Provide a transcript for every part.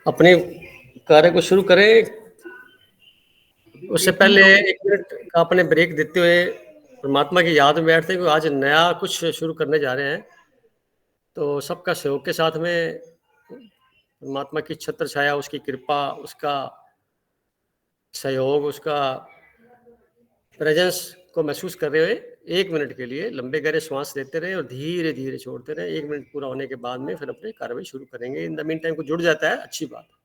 अपने कार्य को शुरू करें उससे पहले 1 मिनट का अपने ब्रेक देते हुए परमात्मा की याद में बैठते हैं कि आज नया कुछ शुरू करने जा रहे हैं। तो सबका सहयोग के साथ में परमात्मा की छत्र छाया, उसकी कृपा, उसका सहयोग, उसका प्रेजेंस को महसूस कर रहे हुए 1 मिनट के लिए लंबे गहरे श्वास लेते रहें और धीरे-धीरे छोड़ते रहें। 1 मिनट पूरा होने के बाद में फिर अपनी कार्रवाई शुरू करेंगे। इन द मीन टाइम कोई जुड़ जाता है, अच्छी बात है।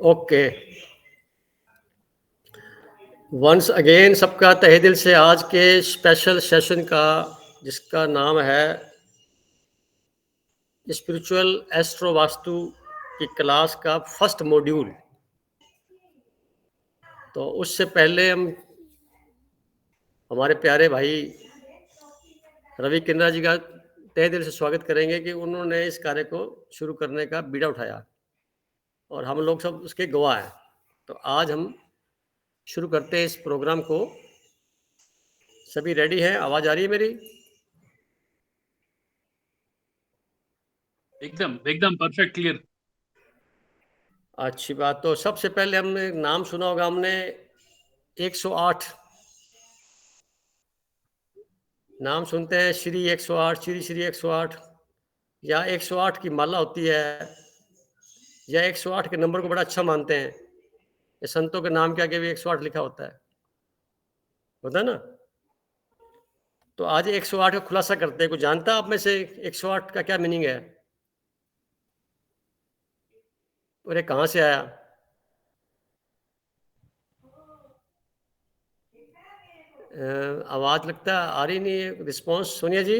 ओके। वंस अगेन सबका तहे दिल से आज के स्पेशल सेशन का जिसका नाम है स्पिरिचुअल एस्ट्रो वास्तु की क्लास का फर्स्ट मॉड्यूल। तो उससे पहले हम हमारे प्यारे भाई रवि किन्ना जी का तहे दिल से स्वागत करेंगे कि उन्होंने इस कार्य को शुरू करने का बीड़ा उठाया और हम लोग सब उसके गवाह हैं। तो आज हम शुरू करते हैं इस प्रोग्राम को। सभी रेडी हैं? आवाज आ रही है मेरी? एकदम परफेक्ट, क्लियर। अच्छी बात। तो सबसे पहले हमने नाम सुना होगा, हमने 108 नाम सुनते हैं। श्री 108, श्री श्री 108 या 108 की माला होती है या 108 के नंबर को बड़ा अच्छा मानते हैं। ये संतों के नाम के आगे भी 108 लिखा होता है ना? तो आज 108 का खुलासा करते हैं। कोई जानता है आप में से 108 का क्या मीनिंग है? और ये कहाँ से आया? आवाज लगता है आ रही नहीं है। रिस्पॉन्स सोनिया जी?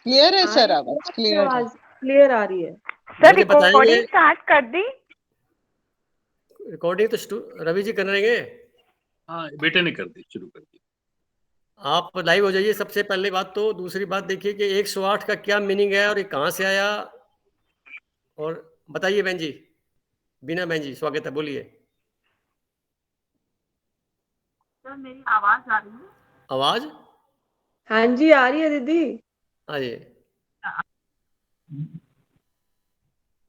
क्लियर है सर, आवाज क्लियर है। क्लियर आ रही है सर। रिकॉर्डिंग स्टार्ट कर दी। रिकॉर्डिंग तो रवि जी कर रहेंगे। हाँ, बेटे ने कर दी, शुरू कर दी। आप लाइव हो जाइए सबसे पहली बात। तो दूसरी बात देखिए कि 108 का क्या मीनिंग है और ये कहाँ से आया, और बताइए बहन जी। बीना बहन जी स्वागत है, बोलिए। सर मेरी आवाज आ रही है? आवाज? हाँ जी आ रही है दीदी। आइए।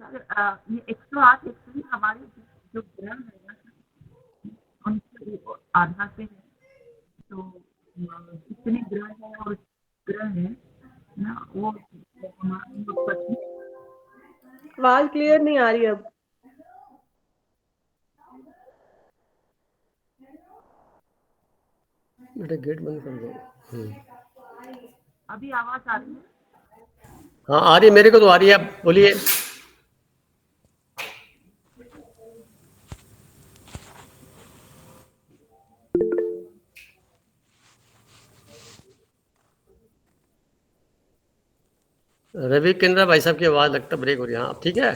सर ये 108 एक्चुअली हमारे जो ग्रह है ना उनके आधार पे है। तो कितने ग्रह है और ग्रह है ना वो आवाज क्लियर नहीं आ रही अब। बेटा गेट बंद कर दो। अभी आवाज आ रही है? हाँ आ रही है, मेरे को तो आ रही है। बोलिए। रवि किन्ना भाई साहब की आवाज लगता ब्रेक हो रही है। हाँ ठीक है।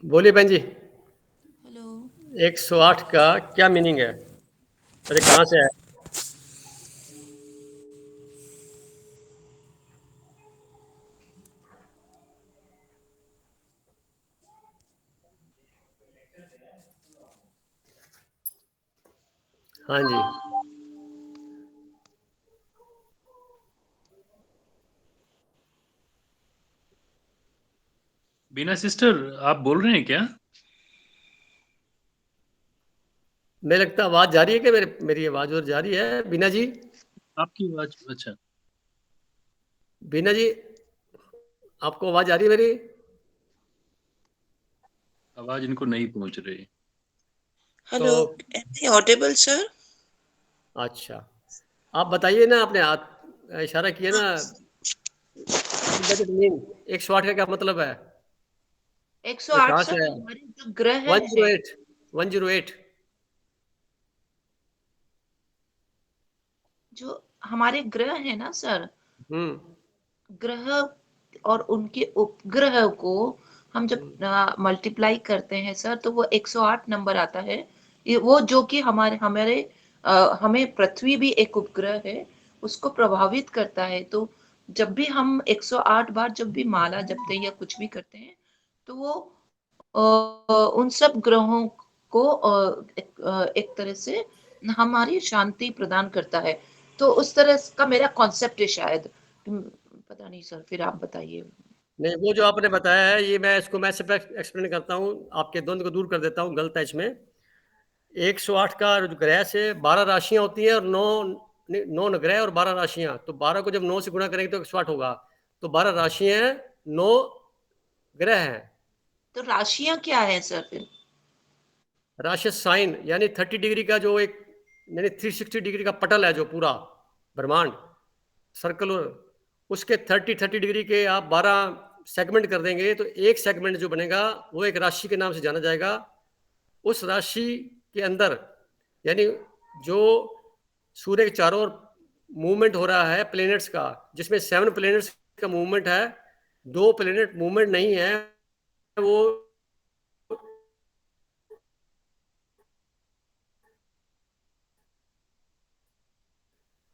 बोलिए बहन जी। हेलो। 108 का क्या मीनिंग है? अरे कहाँ से है? हाँ जी। बीना सिस्टर, आप बोल रहे हैं क्या? मुझे लगता है आवाज जा रही है क्या? मेरी आवाज और जा रही है बीना जी? आपकी आवाज अच्छा। बीना जी आपको आवाज आ रही है मेरी? आवाज इनको नहीं पहुंच रही। Hello, am I audible sir? अच्छा आप बताइए ना, आपने हाथ इशारा किया ना। 108 का क्या मतलब है? 108 कहाँ सर से है? हमारे जो ग्रह हैं 108 108 जो हमारे ग्रह है ना सर, ग्रह और उनके उपग्रह को हम जब मल्टीप्लाई करते हैं सर तो वो 108 नंबर आता है। वो जो कि हमारे हमारे हमें पृथ्वी भी एक उपग्रह है, उसको प्रभावित करता है। तो जब भी हम 108 बार जब भी माला जपते हैं या कुछ भी करते हैं तो वो उन सब ग्रहों को एक तरह से हमारी शांति प्रदान करता है। तो उस तरह का मेरा कॉन्सेप्ट है शायद। पता नहीं सर, फिर आप बताइए। नहीं, वो जो आपने बताया है ये मैं इसको मैं सिर्फ एक्सप्लेन करता हूँ, आपके द्वंद्व को दूर कर देता हूँ। गलत है इसमें। 108 का जो ग्रह से 12 राशियां होती हैं और 9 ग्रह और 12 राशियां। तो 12 को जब 9 से गुणा करेंगे तो 108 होगा। तो 12 राशियां हैं, 9 ग्रह हैं। तो राशियां क्या है सर फिर? राशि साइन यानी 30 डिग्री का जो एक यानी 360 डिग्री का पटल है जो पूरा ब्रह्मांड सर्कुलर, उसके 30 डिग्री के आप 12 सेगमेंट कर देंगे तो एक सेगमेंट जो बनेगा वो एक राशि के नाम से जाना जाएगा। उस राशि के अंदर यानी जो सूर्य के चारों ओर मूवमेंट हो रहा है प्लेनेट्स का, जिसमें 7 प्लेनेट्स का मूवमेंट है, 2 प्लेनेट मूवमेंट नहीं है, वो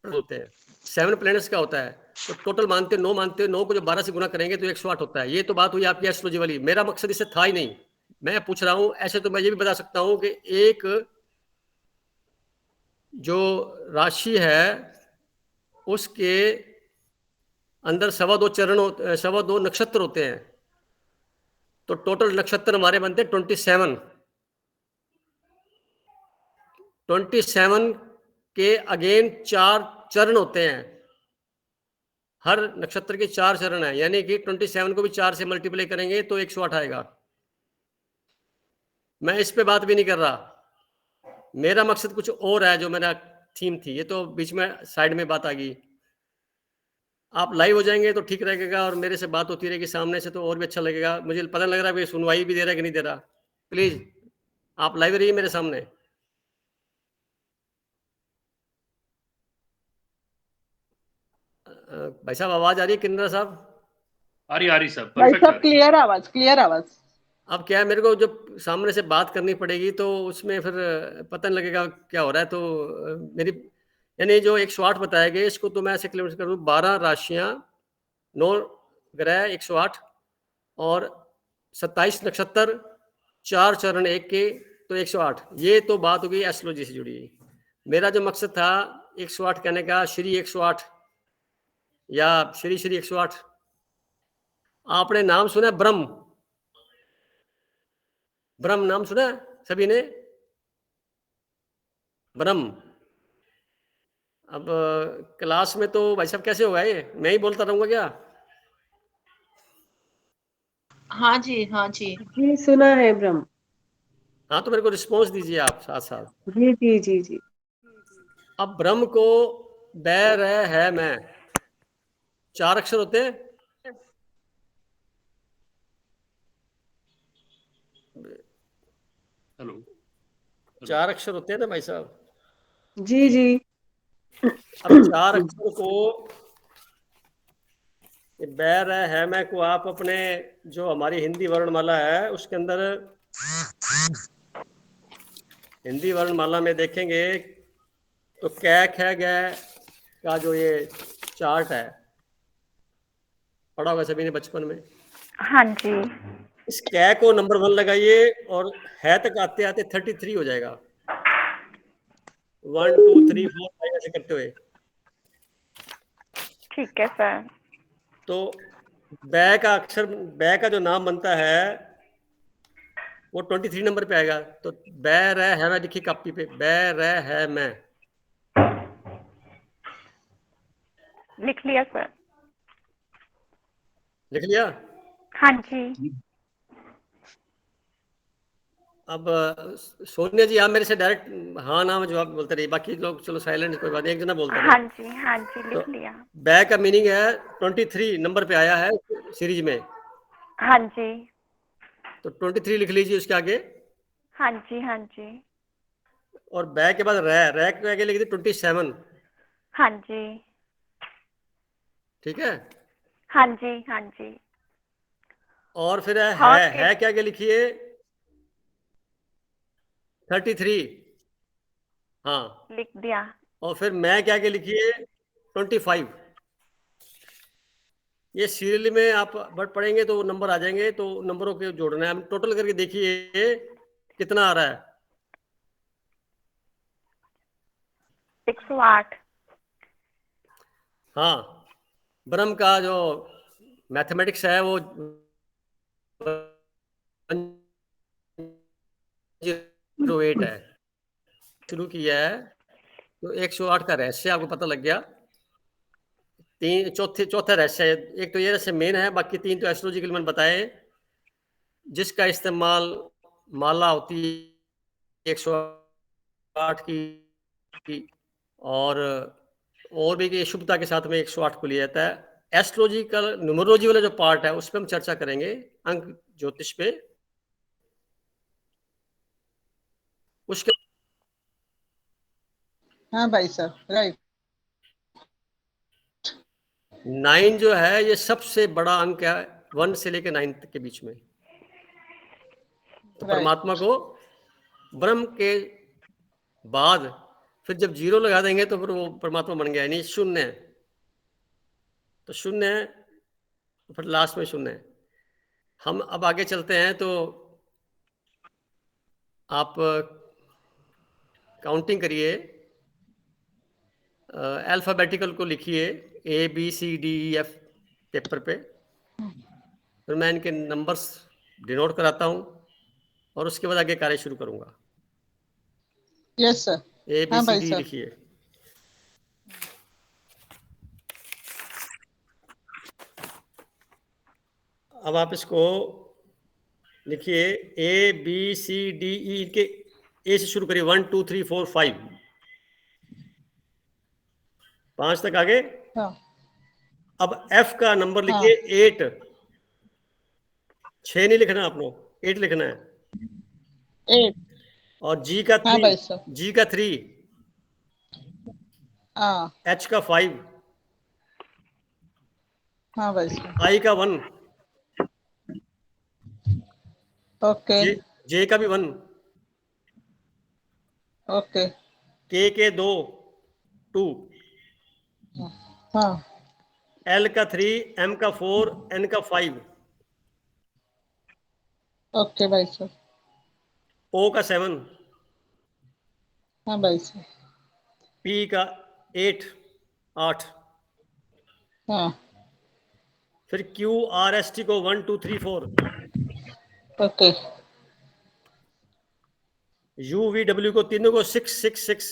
होते हैं। 7 प्लैनेट्स का होता है। तो टोटल मानते 9 मानते 9 को जब 12 से गुना करेंगे तो 108 होता है। ये तो बात हुई आपकी एस्ट्रोलॉजी वाली। मेरा मकसद इससे था ही नहीं। मैं पूछ रहा हूं, ऐसे तो मैं ये भी बता सकता हूं कि एक जो राशि है उसके अंदर 2.25 चरण 2.25 नक्षत्र होते हैं। तो टोटल नक्षत्र हमारे बनते हैं 27 के अगेन 4 चरण होते हैं। हर नक्षत्र के 4 चरण है, यानी कि 27 को भी 4 से मल्टीप्लाई करेंगे तो 108 आएगा। मैं इस पे बात भी नहीं कर रहा। मेरा मकसद कुछ और है, जो मेरा थीम थी। ये तो बीच में साइड में बात आ गई। आप लाइव हो जाएंगे तो ठीक रहेगा और मेरे से बात होती रहेगी सामने से तो और भी अच्छा लगेगा। मुझे पता लग रहा है कि सुनवाई भी दे रहा है कि नहीं दे रहा। प्लीज आप लाइव रहिए मेरे सामने। भाई साहब आवाज आ रही है? किन्नर साहब आ रही साहब, भाई परफेक्ट आ साहब रही। क्लियर आवाज, क्लियर आवाज। अब क्या है, मेरे को जब सामने से बात करनी पड़ेगी तो उसमें फिर पता नहीं लगेगा क्या हो रहा है। तो मेरी यानी जो 108 बताया गया इसको तो मैं ऐसे क्लियर कर दूं, 12 राशियां, 9 ग्रह, 108 और 27 नक्षत्र, 4 चरण एक के, तो 108। ये तो बात हो गई एस्ट्रोलॉजी से जुड़ी। मेरा जो मकसद था 108 कहने का, श्री 108 या श्री 108। आपने नाम सुना ब्रह्म? ब्रह्म नाम सुना है सभी ने? ब्रह्म। अब क्लास में तो भाई साहब कैसे होगा, ये मैं ही बोलता रहूंगा क्या? हाँ जी, हाँ जी। जी सुना है ब्रह्म। हाँ तो मेरे को रिस्पॉन्स दीजिए आप साथ साथ। जी जी जी जी। अब ब्रह्म को बैर है मैं 4 अक्षर होते हैं। हेलो, 4 अक्षर होते हैं ना भाई साहब? जी जी। अब 4 अक्षर को बैर है मैं को आप अपने जो हमारी हिंदी वर्णमाला है उसके अंदर हिंदी वर्णमाला में देखेंगे तो कै ख ग का जो ये चार्ट है पढ़ा होगा सभी ने बचपन में। हाँ जी। इस कै को नंबर 1 लगाइए और है तक आते आते 33 हो जाएगा। 1 2 3 4 5 ऐसे करते हुए। ठीक है सर। तो बै का अक्षर, बै का जो नाम बनता है वो 23 नंबर पे आएगा। तो बै रह है मैं, देखिए कॉपी पे, बै रह है मैं। लिख लिया सर। लिख लिया? हाँ जी। अब सोनिया जी आप मेरे से डायरेक्ट हाँ नाम जवाब बोलते रहिए, बाकी लोग चलो साइलेंट, कोई बात नहीं, एक जना बोलता हाँ रहे। जी, हाँ जी, लिख तो लिया। बै का मीनिंग है 23 नंबर पे आया है सीरीज में। हाँ जी। तो 23 लिख लीजिए उसके आगे, हाँ जी, हाँ जी, और बैक के बाद रै के आगे लिख दीजिए 27। हाँ जी, ठीक है, हाँ जी, हाँ जी। और फिर हाँ है क्या आगे लिखिए 33। हाँ, लिख दिया। और फिर मैं क्या आगे लिखिए 25। ये सीरियल में आप बट पढ़ेंगे तो नंबर आ जाएंगे, तो नंबरों के जोड़ना है। हम टोटल करके देखिए कितना आ रहा है। 108। हाँ, ब्रह्म का जो मैथमेटिक्स है वो 108 है, शुरू किया है। तो 108 का रहस्य आपको पता लग गया। चौथा रहस्य है, एक तो ये रहस्य मेन है, बाकी 3 तो एस्ट्रोलॉजिकल मैंने बताए, जिसका इस्तेमाल माला होती है 108 की, और भी शुभता के साथ में 108 को लिया जाता है। एस्ट्रोलॉजिकल न्यूमरोलॉजी वाला जो पार्ट है उस पर हम चर्चा करेंगे, अंक ज्योतिष पे। उसके हाँ भाई साहब, राइट। 9 जो है ये सबसे बड़ा अंक है, 1 से लेकर 9 तक के बीच में। तो परमात्मा को ब्रह्म के बाद फिर जब 0 लगा देंगे तो फिर वो परमात्मा बन गया, नहीं शून्य है, तो शून्य है, तो फिर लास्ट में शून्य है। हम अब आगे चलते हैं, तो आप काउंटिंग करिए, अल्फाबेटिकल को लिखिए ABCDEF पेपर पे, फिर मैं इनके नंबर्स डिनोट कराता हूं और उसके बाद आगे कार्य शुरू करूंगा। Yes sir. हाँ भाई ABCD साहब। लिखिए। अब आप इसको लिखिए ABCDE के ए से शुरू करिए, 1 2 3 4 5 5 तक आगे। हाँ अब F का नंबर लिखिए 8। 6 नहीं लिखना आपको, 8 लिखना है। 8। और G का 3। हाँ भाई साहब। G का 3। हाँ H का 5। हाँ भाई साहब। I का 1। ओके J का भी 1। ओके। K के 2 2। हाँ L का 3, M का 4, N का 5। ओके भाई साहब। O का 7। हाँ भाई साहब। P का 8। हाँ फिर Q R S T को 1 2 3 4। ओके। U V W को तीनों को 6 6 6।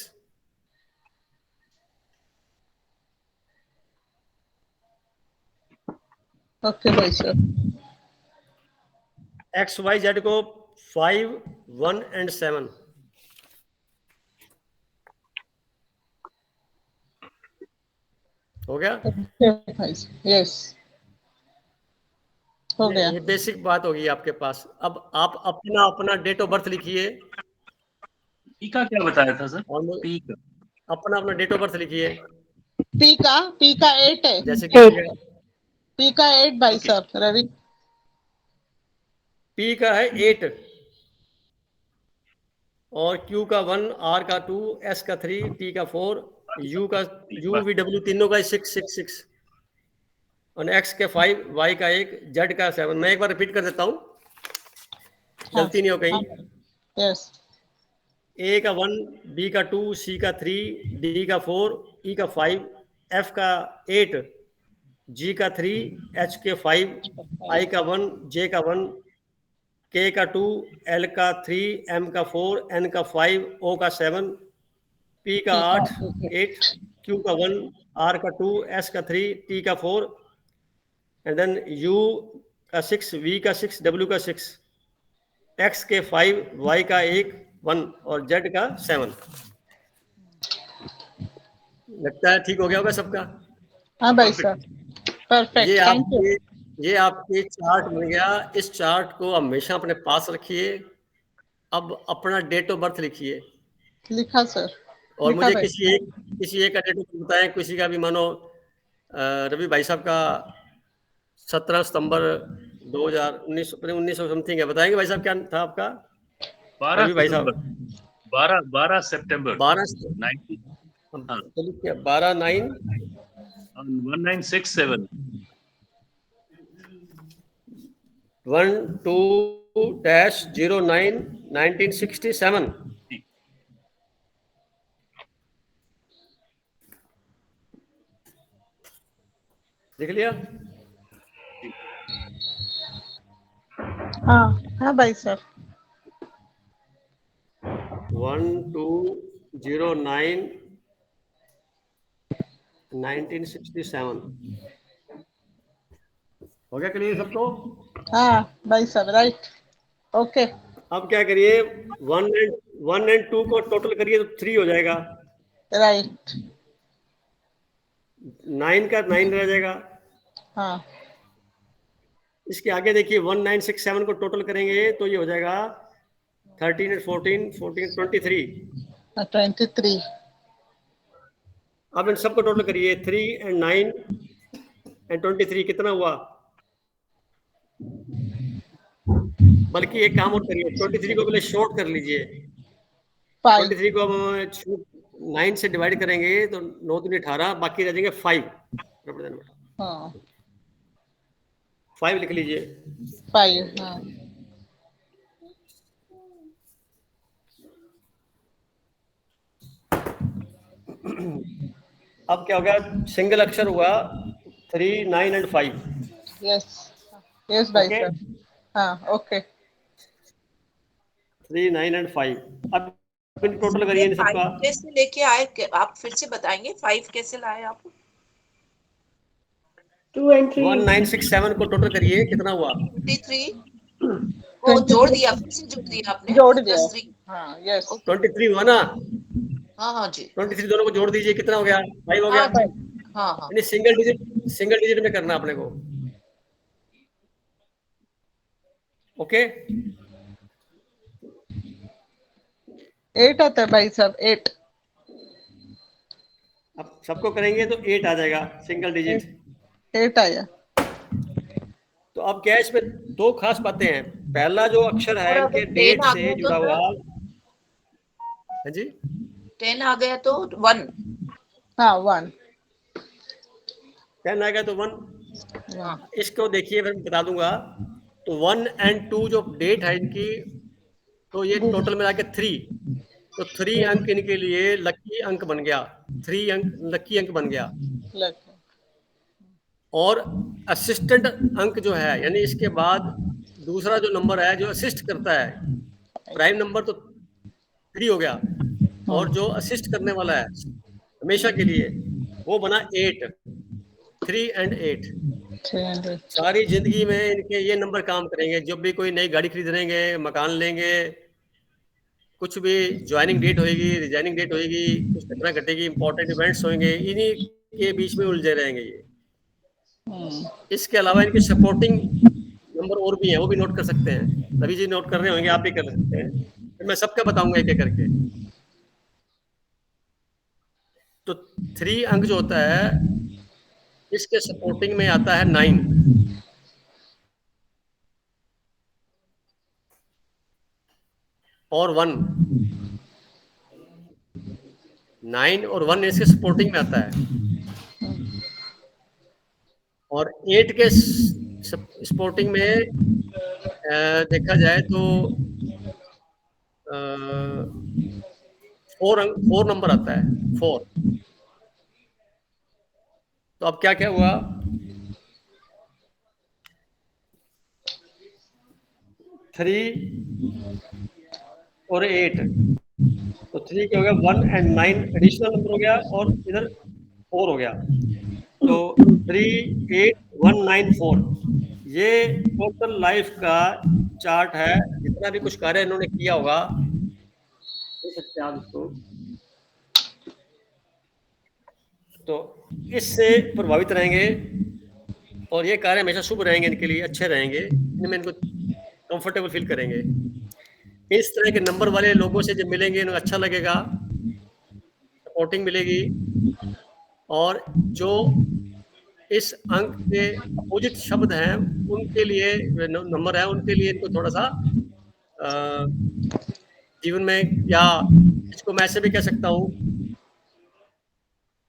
ओके भाई साहब। X Y Z को 5 1 and 7। हो गया? भाई साहब, यस हो गया। ये बेसिक बात होगी आपके पास। अब आप अपना अपना डेट ऑफ बर्थ लिखिए। पी का क्या बताया था सर? और पी का अपना अपना डेट ऑफ बर्थ लिखिए। पी का 8 है। जैसे कि पी का 8 भाई Okay. साहब, रवि। P का है 8, और Q का 1, R का 2, S का 3, T का 4, U V W तीनों का 6 6 6, और X के 5, Y का 1, Z का 7। मैं एक बार रिपीट कर देता हूँ, गलती नहीं हो गई। यस। A का 1, B का 2, C का 3, D का 4, E का 5, F का 8, G का 3, H के 5, I का 1, J का 1, K का 2, L का 3, M का 4, N का 5, O का 7, P का 8 Q का 1, R का 2, S का 3, T का 4, एंड देन U का 6, V का 6, W का 6, X के 5, Y का 1 और Z का 7। लगता है ठीक हो गया होगा सबका। हाँ भाई साहब, परफेक्ट। ये थैंक यू। ये आपके चार्ट बन गया। इस चार्ट को हमेशा अपने पास रखिए। अब अपना डेट ऑफ बर्थ लिखिए लिखा सर, और लिखा मुझे भाई। किसी एक का डेट ऑफ बर्थ बताएं। किसी का भी मानो रवि भाई साहब का 17 सितंबर 2019 समथिंग है, बताएंगे भाई साहब क्या था आपका? 12 रवि भाई साहब सितंबर 12 सितंबर 12 19 हाँ 12/9 1967 12-09 1967। देख लिया? हाँ हाँ भाई सर। 1209 1967 हो गया क्लियर सबको? हाँ भाई साहब, राइट। ओके। अब क्या करिए, 1 and 2 को टोटल करिए तो 3 हो जाएगा। राइट। 9 का 9 रह जाएगा। हाँ इसके आगे देखिए 1967 को टोटल करेंगे तो ये हो जाएगा 13 and 14 23। 23। अब इन सबको टोटल करिए, 3 and 9 and 23 कितना हुआ? बल्कि एक काम और करिए, 23 को पहले शॉर्ट कर लीजिए। 5। 23 को अब 9 से डिवाइड करेंगे तो 9 3 18, बाकी रह जाएंगे 5। हाँ 5 लिख लीजिए। 5। हाँ अब क्या हो गया, सिंगल अक्षर हुआ 3 9 and 5। यस यस भाई Okay. साहब। हाँ ओके। 3 9 and 5। अब टोटल करिए इन सबका। 5 कैसे लेके आए, आप फिर से बताएंगे 5 कैसे लाए आप? 2 and 3 1967 को टोटल करिए, कितना हुआ? 23 को जोड़ दिया, फिर से जोड़ दिया आपने? जोड़ दिया। +3। हाँ यस। 23 हुआ ना? हाँ हाँ जी। 23 दोनों को जोड़ दीजिए, कितना हो गया? 5 हो गया। हाँ हाँ हाँ यानी सिंगल डिजिट में करना अपने को। ओके 8 आता है भाई साहब, 8। अब सबको करेंगे तो 8 आ जाएगा, सिंगल डिजिट। 8 आया। तो अब क्या है, इसमें दो खास बातें हैं। पहला जो अक्षर है और इनके अगर डेट 10 आ से गया तो जुड़ा हुआ। सर? हाँ जी, 10 आ गया तो 1। हाँ 1। 10 आ गया तो 1। हाँ इसको देखिए, मैं बता दूंगा। तो 1 and 2 जो डेट है इनकी, तो ये टोटल मिला के 3। तो 3 अंक इनके लिए लकी अंक बन गया। 3 अंक लकी अंक बन गया। लग और असिस्टेंट अंक जो है, यानी इसके बाद दूसरा जो नंबर है जो असिस्ट करता है, प्राइम नंबर तो 3 हो गया, और जो असिस्ट करने वाला है हमेशा के लिए, वो बना 8। 3 and 8। 3 and 8। सारी जिंदगी में इनके ये नंबर काम करेंगे। जब भी कोई नई गाड़ी खरीदेंगे, मकान लेंगे, कुछ भी ज्वाइनिंग डेट होगी, रिजाइनिंग डेट होगी, कुछ घटना घटेगी, इंपॉर्टेंट इवेंट्स होंगे, इन्हीं के बीच में उलझे रहेंगे ये। इसके अलावा इनके सपोर्टिंग नंबर और भी हैं, वो भी नोट कर सकते हैं। रवि जी नोट कर रहे होंगे, आप भी कर सकते हैं। फिर मैं सबका बताऊंगा एक एक करके। तो 3 अंक जो होता है, इसके सपोर्टिंग में आता है 9 और 1। 9 और 1 इसके सपोर्टिंग में आता है। और 8 के सपोर्टिंग में देखा जाए तो 4 नंबर आता है, 4। तो अब क्या क्या हुआ, 3 और 8। तो 3 क्या हो गया, 1 and 9 एडिशनल नंबर हो गया, और इधर 4 हो गया। तो 3 8 1 9 4 ये टोटल लाइफ का चार्ट है। जितना भी कुछ कार्य इन्होंने किया होगा, देख सकते हैं आप इसको। तो इससे प्रभावित रहेंगे और ये कार्य हमेशा शुभ रहेंगे, इनके लिए अच्छे रहेंगे, इनमें इनको कंफर्टेबल फील करेंगे। इस तरह के नंबर वाले लोगों से जब मिलेंगे इन्हें अच्छा लगेगा, सपोर्टिंग मिलेगी। और जो इस अंक के अपोजिट शब्द हैं उनके लिए नंबर है, उनके लिए इनको थोड़ा सा जीवन में, या इसको मैं ऐसे भी कह सकता हूँ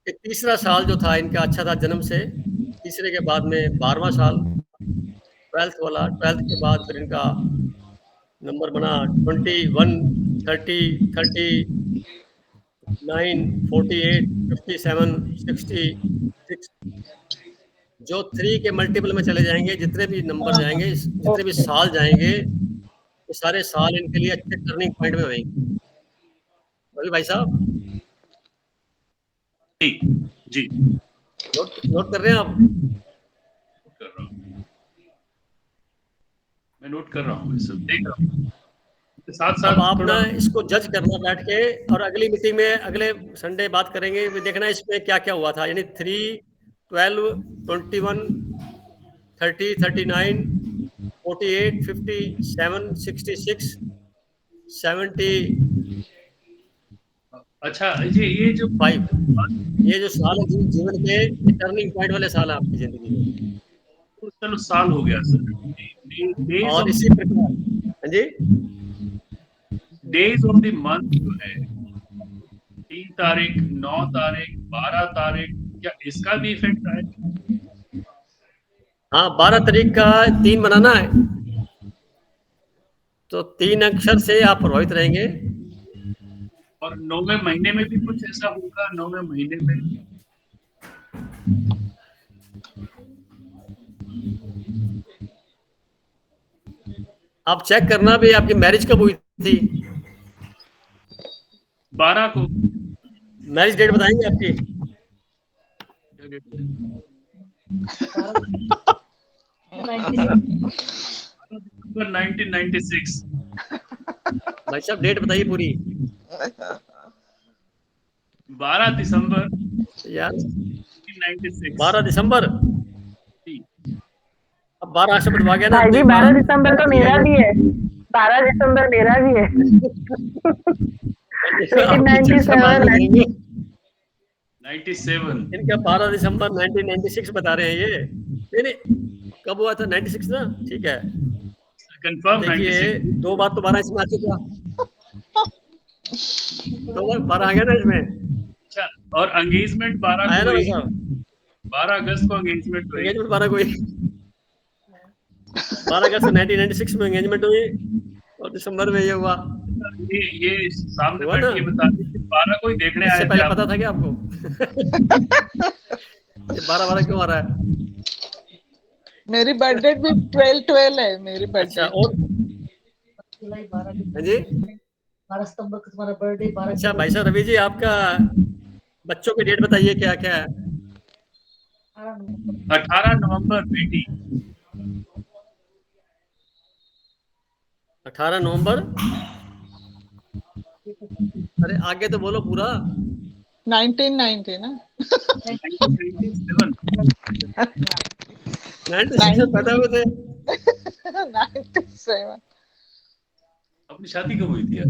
कि तीसरा साल जो था इनका अच्छा था जन्म से, तीसरे के बाद में 12वां साल 12th वाला, 12th के बाद फिर इनका नंबर बना 21, 30, 39, 48, 57, 66। जो 3 के मल्टीपल में चले जाएंगे, जितने भी नंबर जाएंगे, जितने भी साल जाएंगे, वो सारे साल इनके लिए अच्छे टर्निंग पॉइंट में होंगे। रवि भाई साहब जी नोट कर रहे हैं आप? कर रहा हूँ, मैं नोट कर रहा हूँ, सब देख रहा हूँ। साथ साथ अब आप ना इसको जज करना बैठ के, और अगली मीटिंग में अगले संडे बात करेंगे, देखना इसमें क्या क्या हुआ था। यानी 3, 12, 21, 30, 39, 48, 57, 66, 70, अच्छा जी, ये जो 5, ये जो साल है जीवन के टर्निंग पॉइंट वाले साल है आपकी जिंदगी में। चलो साल हो गया सर। और इसी प्रकार, हाँ जी, डेज ऑफ द मंथ जो है 3 तारीख, 9 तारीख, 12 तारीख, क्या इसका भी इफेक्ट आएगा? हाँ, 12 तारीख का 3 बनाना है, तो 3 अक्षर से आप प्रभावित रहेंगे। और 9वें महीने में भी कुछ ऐसा होगा? 9वें महीने में आप चेक करना भी आपकी मैरिज कब हुई थी, 12 को मैरिज डेट बताएंगे आपकी? 1996। भाई साहब डेट बताइए पूरी। 12 दिसंबर यार 1996। 12 दिसंबर। अब 12 अक्षर बदवा गया ना। भाई जी 12 दिसंबर तो मेरा भी है, 12 दिसंबर मेरा भी है। 97। इनका 12 दिसंबर 1996 बता रहे हैं ये। नहीं कब हुआ था? 96 ना, ठीक है। कंफर्म देखिए 96। 2 बार तो 12 इसमें आ चुका, 2 बार 12 आ गया ना इसमें। अच्छा, और एंगेजमेंट 12 आया को ना भाई हुई, साहब? 12 अगस्त को एंगेजमेंट हुई। एंगेजमेंट 12 को हुई, 12 अगस्त 1996 में एंगेजमेंट हुई, और दिसंबर में ये हुआ। ये सामने हुआ बैठ ना? के बता दीजिए, 12 को ही देखने आए इससे थे पहले आप? पता था क्या आपको? ये 12 क्यों आ रहा है? मेरी बर्थडे भी 12 है मेरी अच्छा, बर्थडे। और हाँ जी, 12 सितंबर को तुम्हारा बर्थडे। 12 अच्छा भाई साहब रवि जी, आपका बच्चों की डेट बताइए क्या क्या है? 18 नवंबर बेटी। 18 नवंबर। अरे आगे तो बोलो पूरा। 1990 ना। 1997। 96 में पैदा हुए थे। 97। अपनी शादी कब हुई थी यार?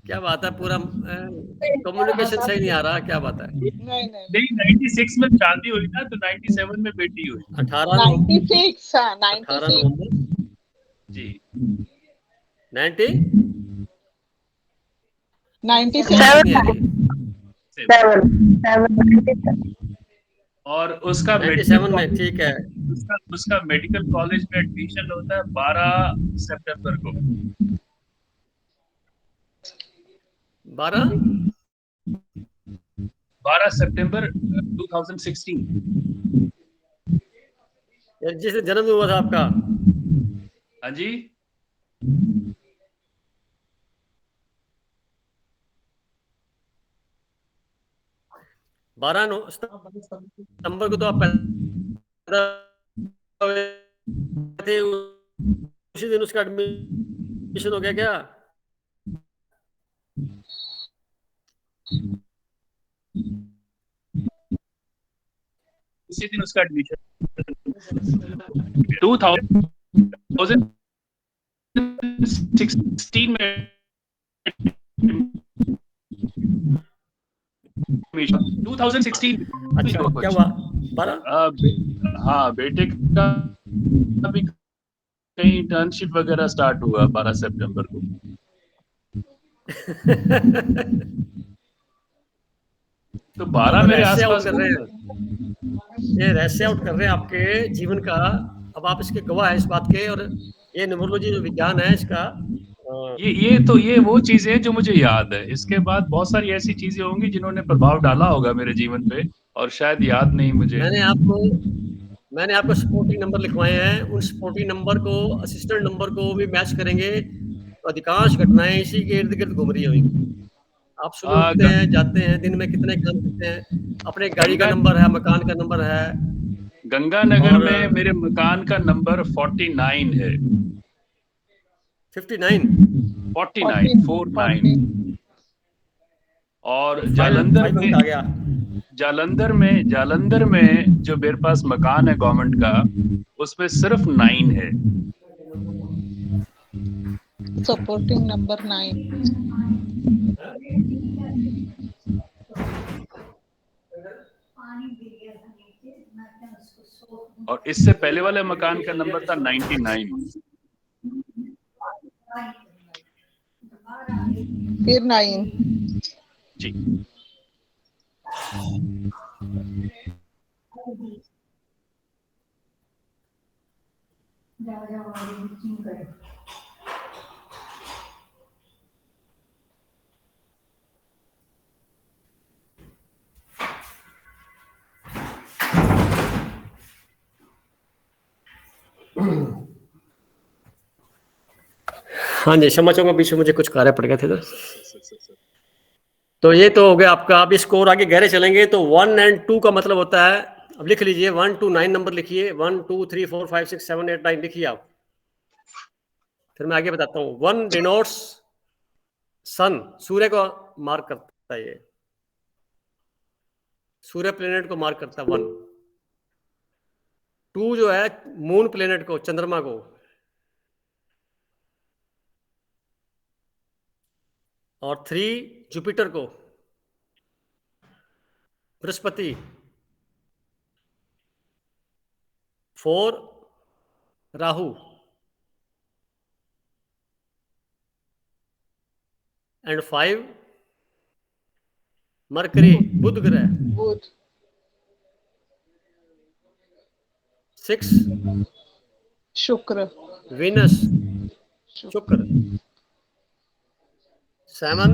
क्या बात है, पूरा कम्युनिकेशन सही नहीं आ रहा, क्या बात है? नहीं, 96 में शादी हुई ना, तो 97 में बेटी हुई। 18 96। हाँ 18 96। नवंबर जी 90 97। और उसका 97 में, ठीक है। उसका मेडिकल कॉलेज में एडमिशन होता है 12 सितंबर को। 12 सितंबर 2016। जिस दिन जन्म हुआ था आपका। हाँ जी, 12 सितंबर को तो आप पैदा हुए थे, उसी दिन उसका एडमिशन हो गया क्या? उसी दिन उसका एडमिशन 2016 में 2016 अच्छा क्या हुआ 12? हाँ बेटे का भी कहीं इंटर्नशिप वगैरह स्टार्ट हुआ 12 सितंबर को। तो 12 मेरे रहस्य आउट आसपास कर रहे हैं, ये रहस्य आउट कर रहे हैं आपके जीवन का। अब आप इसके गवाह हैं इस बात के, और ये न्यूमरोलॉजी जो विज्ञान है इसका ये वो चीजें हैं जो मुझे याद है। इसके बाद बहुत सारी ऐसी चीजें होंगी जिन्होंने प्रभाव डाला होगा मेरे जीवन पे और शायद याद नहीं मुझे। मैंने आपको सपोर्टिंग नंबर लिखवाए हैं, उन सपोर्टिंग नंबर को असिस्टेंट नंबर को भी मैच करेंगे तो अधिकांश घटनाएं इसी के इर्द गिर्द घूम रही होंगी। आप सुबह उठते हैं, जाते हैं, दिन में कितने काम करते हैं, अपने गाड़ी का नंबर है, मकान का नंबर है। गंगानगर में मेरे मकान का नंबर 49 है। 49 49 और जालंधर में जो मेरे पास मकान है गवर्नमेंट का, उसमें सिर्फ 9 है। Supporting number 9। और इससे पहले वाले मकान का नंबर था 99। फिर 9 जी। हाँ जी, क्षमा चाहूंगा, बीच में मुझे कुछ कार्य पड़ गए थे तो ये तो हो गया आपका। अब स्कोर आगे गहरे चलेंगे तो 1 और 2 का मतलब होता है, अब लिख लीजिए 1 to 9 नंबर लिखिए, 1 2 3 4 5 6 7 8 9 लिखिए आप। फिर मैं आगे बताता हूँ। 1 डिनोट्स सन, सूर्य को मार्क करता है, ये सूर्य प्लेनेट को मार्क करता है 1। 2 जो है मून प्लेनेट को, चंद्रमा को, और 3 जुपिटर को, बृहस्पति, 4 राहु, एंड 5 मरकरी, बुध ग्रह, 6 शुक्र, वीनस, शुक्र, 7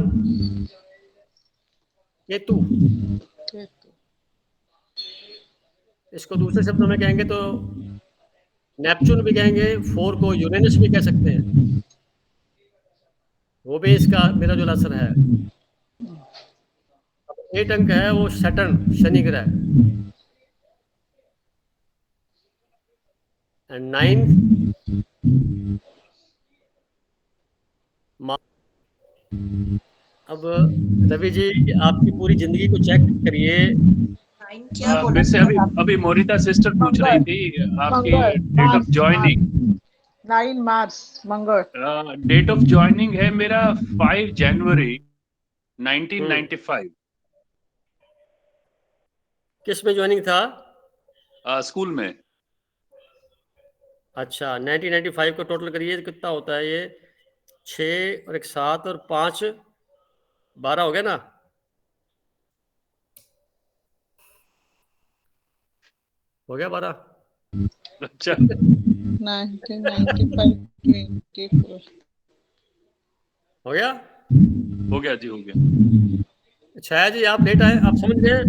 केतु। इसको दूसरे शब्दों में कहेंगे तो नेपच्यून भी कहेंगे, 4 को यूरेनस भी कह सकते हैं, वो भी इसका मेरा जो असर है। 8 अंक है वो सैटर्न, शनि ग्रह, एंड 9 अब रवि जी आपकी पूरी जिंदगी को चेक करिए। वैसे अभी मोनिता सिस्टर पूछ रही थी आपकी डेट ऑफ ज्वाइनिंग। 9 मार्च मंगल। डेट ऑफ ज्वाइनिंग है मेरा 5 जनवरी 1995। किस में ज्वाइनिंग था? स्कूल में। अच्छा, 1995 को टोटल करिए कितना होता है ये? 6 और 1 7 और 5 12 हो गया ना? हो गया 12? अच्छा। 1995 24 हो गया? हो गया जी, हो गया। छाया जी आप लेट आए, आप समझ गए?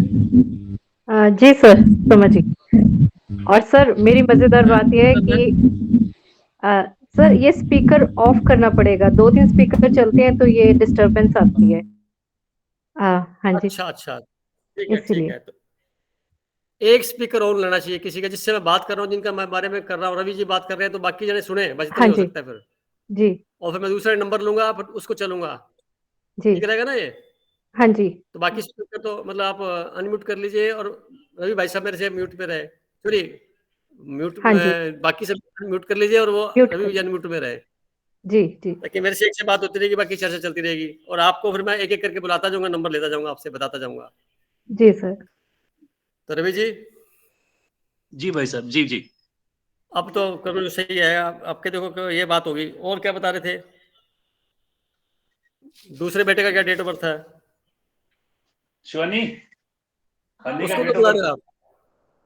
जी सर, समझ गई। और सर मेरी मजेदार बात यह है कि सर ये स्पीकर ऑफ करना पड़ेगा, 2-3 स्पीकर चलते हैं तो ये डिस्टरबेंस आती है। हाँ जी। अच्छा ठीक है। तो एक स्पीकर ऑन लेना चाहिए किसी का, जिससे मैं बात कर रहा हूँ, जिनका मैं बारे में कर रहा हूँ, रवि जी बात कर रहे हैं तो बाकी जने सुने, बस इतना ही हो सकता है फिर जी। और फिर मैं दूसरा नंबर लूंगा, फिर उसको चलूंगा जी। ठीक रहेगा ना ये? हाँ जी। तो बाकी स्पीकर तो मतलब आप अनम्यूट कर लीजिए और रवि भाई साहब मेरे से म्यूट पे रहे, सॉरी म्यूट हाँ जी, बाकी सब म्यूट कर लीजिए और वो म्यूट रवि कर भैया म्यूट में रहे, जी जी ताकि मेरे से एक से बात होती रहेगी, बाकी चर्चा चलती रहेगी, और आपको फिर मैं एक एक करके बुलाता जाऊंगा, नंबर लेता जाऊंगा, आपसे बताता जाऊंगा। जी सर। तो रवि जी जी भाई साहब, जी जी। अब तो करो सही है, आपके देखो कि ये बात होगी। और क्या बता रहे थे? दूसरे बेटे का क्या डेट ऑफ बर्थ है? शिवानी, अन्नी का उसको डेट क्यों ऑफ बुला बर्थ। रहे हो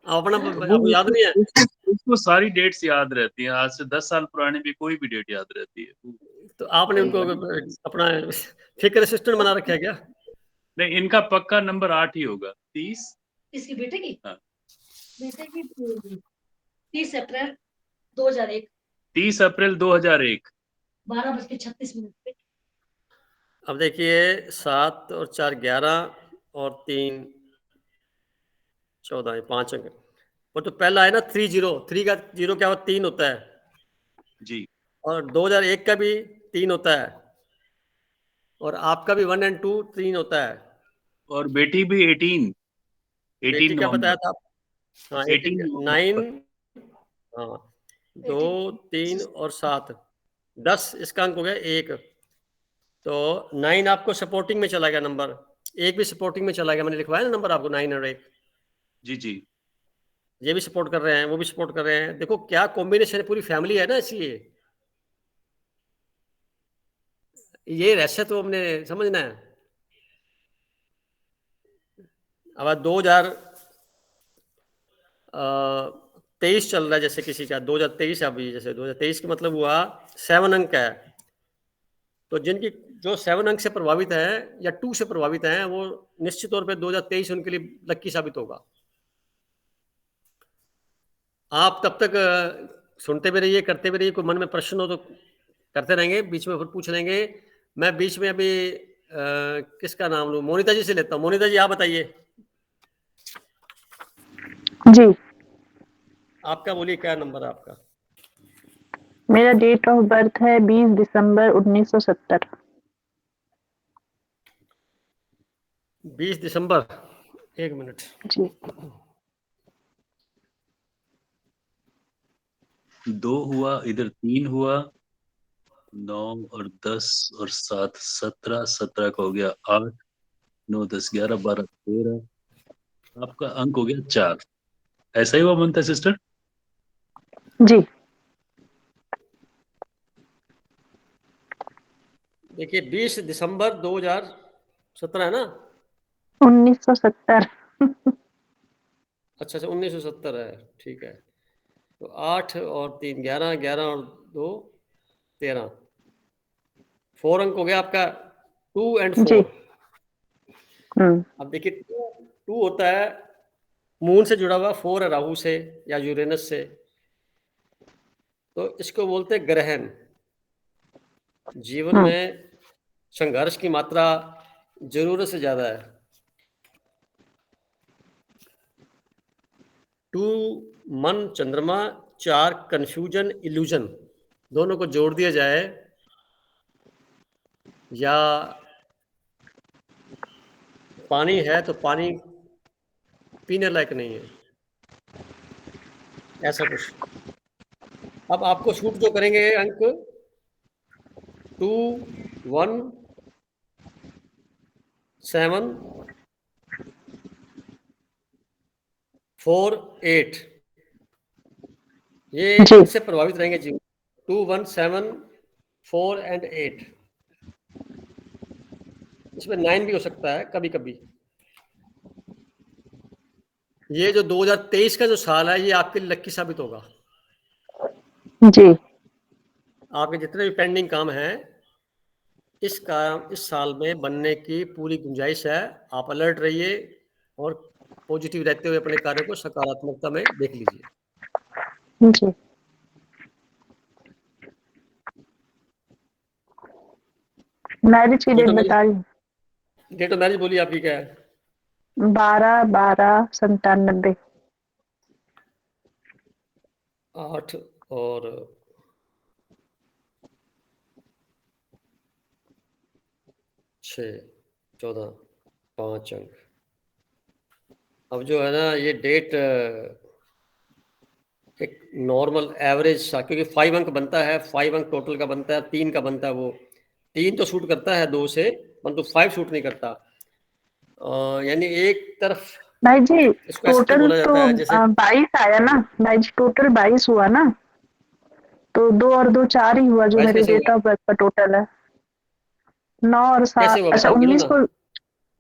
आप अपना, वो आपको याद नहीं है? उसको सारी डेट्स याद रहती हैं, आज से 10 साल पुरानी भी कोई भी डेट याद रहती है। तो आपने उनको अपना फिक्र असिस्टेंट बना रखा है क्या? नहीं, इनका पक्का नंबर 8 ही होगा। 30। इसकी बेटे की हाँ। बेटे की 30 अप्रैल 2001 30 अप्रैल 2001 12:36 पे। अब देखिए 7 और 4 11 और 3 14, 5 अंक। वो तो पहला है ना 30, 3 का 0 क्या होता है? 3 होता है। जी। और 2001 का भी 3 होता है, और आपका भी 1 और 2 3 होता है। और बेटी भी 18 बेटी क्या बताया नवंबर। था आप? हाँ 18 9, नवंबर। हाँ 2 3 और 7 10 इसका अंक हो गया 1। तो 9 आपको सपोर्टिंग में चला गया नंबर, 1 भी सपोर्टिंग में चला गया, मैंने लिखवाया ना नंबर आपको 9 और 1। जी जी। ये भी सपोर्ट कर रहे हैं, वो भी सपोर्ट कर रहे हैं, देखो क्या कॉम्बिनेशन है, पूरी फैमिली है ना, इसलिए ये रहस्य तो हमने समझना है। अब 2023 चल रहा है, जैसे किसी का 2023 अभी, जैसे 2023 का मतलब हुआ 7 अंक है, तो जिनकी जो 7 अंक से प्रभावित है या 2 से प्रभावित हैं, वो निश्चित तौर पे 2023 उनके लिए लक्की साबित होगा। आप तब तक सुनते भी रहिए, करते भी रहिए, कोई मन में प्रश्न हो तो करते रहेंगे, बीच में फिर पूछ लेंगे। मैं बीच में अभी किसका नाम लूं? मोनिता जी से लेता हूँ। मोनिता जी आप बताइए, जी, आपका बोलिए क्या नंबर है आपका? मेरा डेट ऑफ बर्थ है 20 दिसंबर 1970। 20 दिसंबर, एक मिनट। जी। 2 हुआ, इधर 3 हुआ, 9 और 10 और 7 17, 17 का हो गया 8, 9 10 11 12 13, आपका अंक हो गया 4। ऐसा ही हुआ बनता है सिस्टर? जी। देखिए 20 दिसंबर 2017 है ना? 1970। अच्छा अच्छा 1970 है, ठीक है। तो 8 और 3 11, 11 और 2 13, 4 अंक हो गया आपका, 2 और जी। 4। अब देखिए 2 होता है मून से जुड़ा हुआ, 4 है राहु से या यूरेनस से, तो इसको बोलते हैं ग्रहण। जीवन में संघर्ष की मात्रा जरूरत से ज्यादा है। 2 मन चंद्रमा, 4 कंफ्यूजन इल्यूजन, दोनों को जोड़ दिया जाए या पानी है तो पानी पीने लायक नहीं है, ऐसा कुछ। अब आपको शूट जो करेंगे अंक 2 1 7 4 8, ये जी। इनसे प्रभावित रहेंगे जीवन। 2 1 7 4 और 8, इसमें 9 भी हो सकता है कभी कभी। ये जो 2023 का जो साल है, ये आपके लिए लक्की साबित होगा। जी। आपके जितने भी पेंडिंग काम हैं, इस काम इस साल में बनने की पूरी गुंजाइश है। आप अलर्ट रहिए और पॉजिटिव रहते हुए अपने कार्य को सकारात्मकता में देख लीजिए। जी। मैरिज की डेट बता रही हूँ। डेट ऑफ मैरिज बोलिए आपकी क्या है? 12/12/97। 8 और 6 14, 5 अंक। अब जो है ना ये डेट एक नॉर्मल एवरेज था, क्योंकि 5 अंक बनता है, 5 अंक टोटल का बनता है, 3 का बनता है, वो 3 तो शूट करता है 2 से, परंतु 5 शूट नहीं करता। यानी एक तरफ भाई जी इसको ऐसे टोटल बोला तो जाता है जैसे 22 आया ना भाई जी, टोटल 22 हुआ ना, तो 2 और 2 4 ही हुआ जो 22 मेरे कैसे डेट हुआ? ऑफ बर्थ का टोटल है। 9 और 7, कैसे हुआ अच्छा बताओ, गिनो 19 ना। को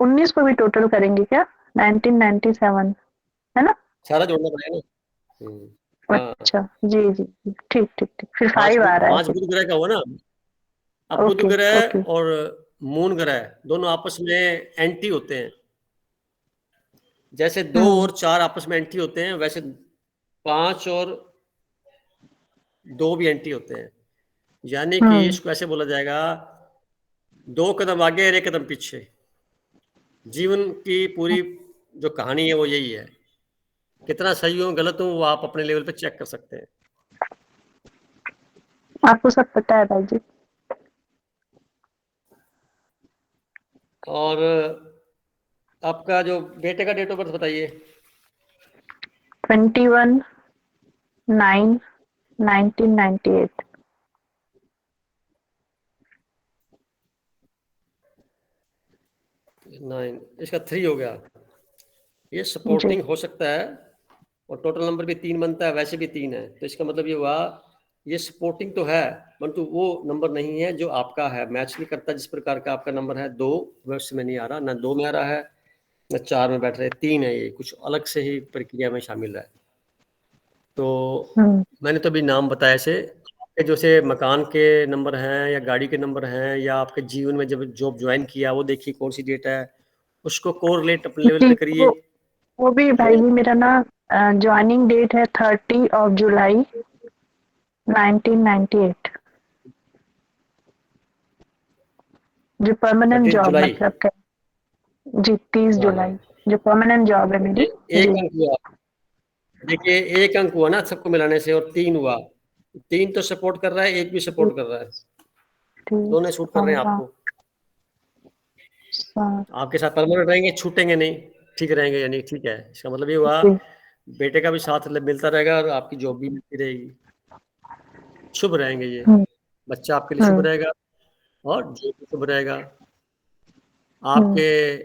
19 को भी टोटल करेंगे क्या? 1997 है ना? सारा जोड़ना पड़ेगा ना। हाँ, अच्छा जी जी जी, ठीक ठीक ठीक, फिर 5 5 आ रहा है 5 फिर। बुध ग्रह का हुआ ना। अब बुध ओके ग्रह ओके। और मून ग्रह दोनों आपस में एंटी होते हैं। जैसे 2 और 4 आपस में एंटी होते हैं, वैसे 5 और 2 भी एंटी होते हैं। यानी कि इसको ऐसे बोला जाएगा, 2 कदम आगे और 1 कदम पीछे। जीवन की पूरी जो कहानी है वो यही है। कितना सही हो गलत हो वो आप अपने लेवल पे चेक कर सकते हैं। आपको सब पता है भाई जी। और आपका जो बेटे का डेट ऑफ बर्थ बताइए। 21/9/1998। 9 इसका 3 हो गया। ये जी सपोर्टिंग हो सकता है, और टोटल नंबर भी 3 बनता है, वैसे भी 3 है, तो इसका मतलब ये हुआ ये सपोर्टिंग तो है, परंतु वो नंबर नहीं है जो आपका है, मैच नहीं करता। जिस प्रकार का आपका नंबर है 2 वर्ष में नहीं आ रहा, ना 2 में आ रहा है, ना 4 में बैठ रहे, 3 है, ये कुछ अलग से ही प्रक्रिया में शामिल है। तो मैंने तो अभी नाम बताया से आपके जैसे मकान के नंबर हैं या गाड़ी के नंबर हैं या आपके जीवन में जब जॉब ज्वाइन किया वो देखिए कौन सी डेट है, उसको कोरिलेट अपने लेवल जी, पे करिए। वो भी भाई जी मेरा ना ज्वाइनिंग डेट है 30 जुलाई 1998। जो परमानेंट 30 जॉब जुलाई मतलब का जी 30 हाँ हाँ, जुलाई जो परमानेंट जॉब है मेरी। देखिए एक जी अंक हुआ, देखिए एक अंक हुआ ना सबको मिलाने से, और 3 हुआ। 3 तो सपोर्ट कर रहा है, 1 भी सपोर्ट कर रहा है, ठीक। दोनों शूट कर हाँ रहे हैं हाँ आपको। हाँ, आपके साथ परमानेंट रहेंगे, छूटेंगे नहीं, ठीक रहेंगे, यानी ठीक है। इसका मतलब ये हुआ जी बेटे का भी साथ मिलता रहेगा और आपकी जॉब भी मिलती रहेगी, शुभ रहेंगे ये। हम्म बच्चा आपके लिए शुभ हम्म रहेगा और जॉब भी शुभ रहेगा। हम्म। आपके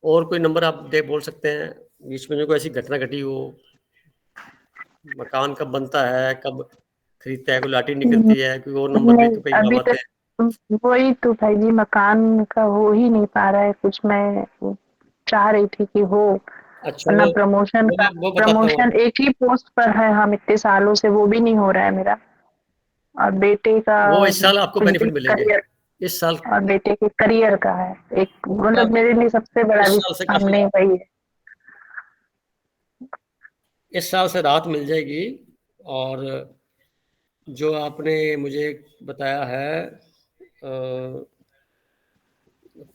और कोई नंबर आप दे बोल सकते हैं बीच में जो कोई ऐसी घटना घटी हो, मकान कब बनता है, कब खरीदता है, कोई लॉटरी हम्म, निकलती है, कोई और नंबर भी नहीं कई काम अभी आते तक हैं। वही तो भाई जी मकान का हो ही नहीं पा रहा है कुछ। मैं चाह रही थी कि हो, अच्छा वरना प्रमोशन का वो बताता हूँ। प्रमोशन एक ही पोस्ट पर है हम इतने सालों से, वो भी नहीं हो रहा है मेरा। और बेटे का वो इस साल आपको कुछ भी बेनिफिट मिलेंगे करियर, इस साल। और बेटे के करियर का है एक, मतलब मेरे लिए सबसे बड़ा इस भी साल से काफी, सामने वही है। इस साल से राहत मिल जाएगी। और जो आपने मुझे बताया है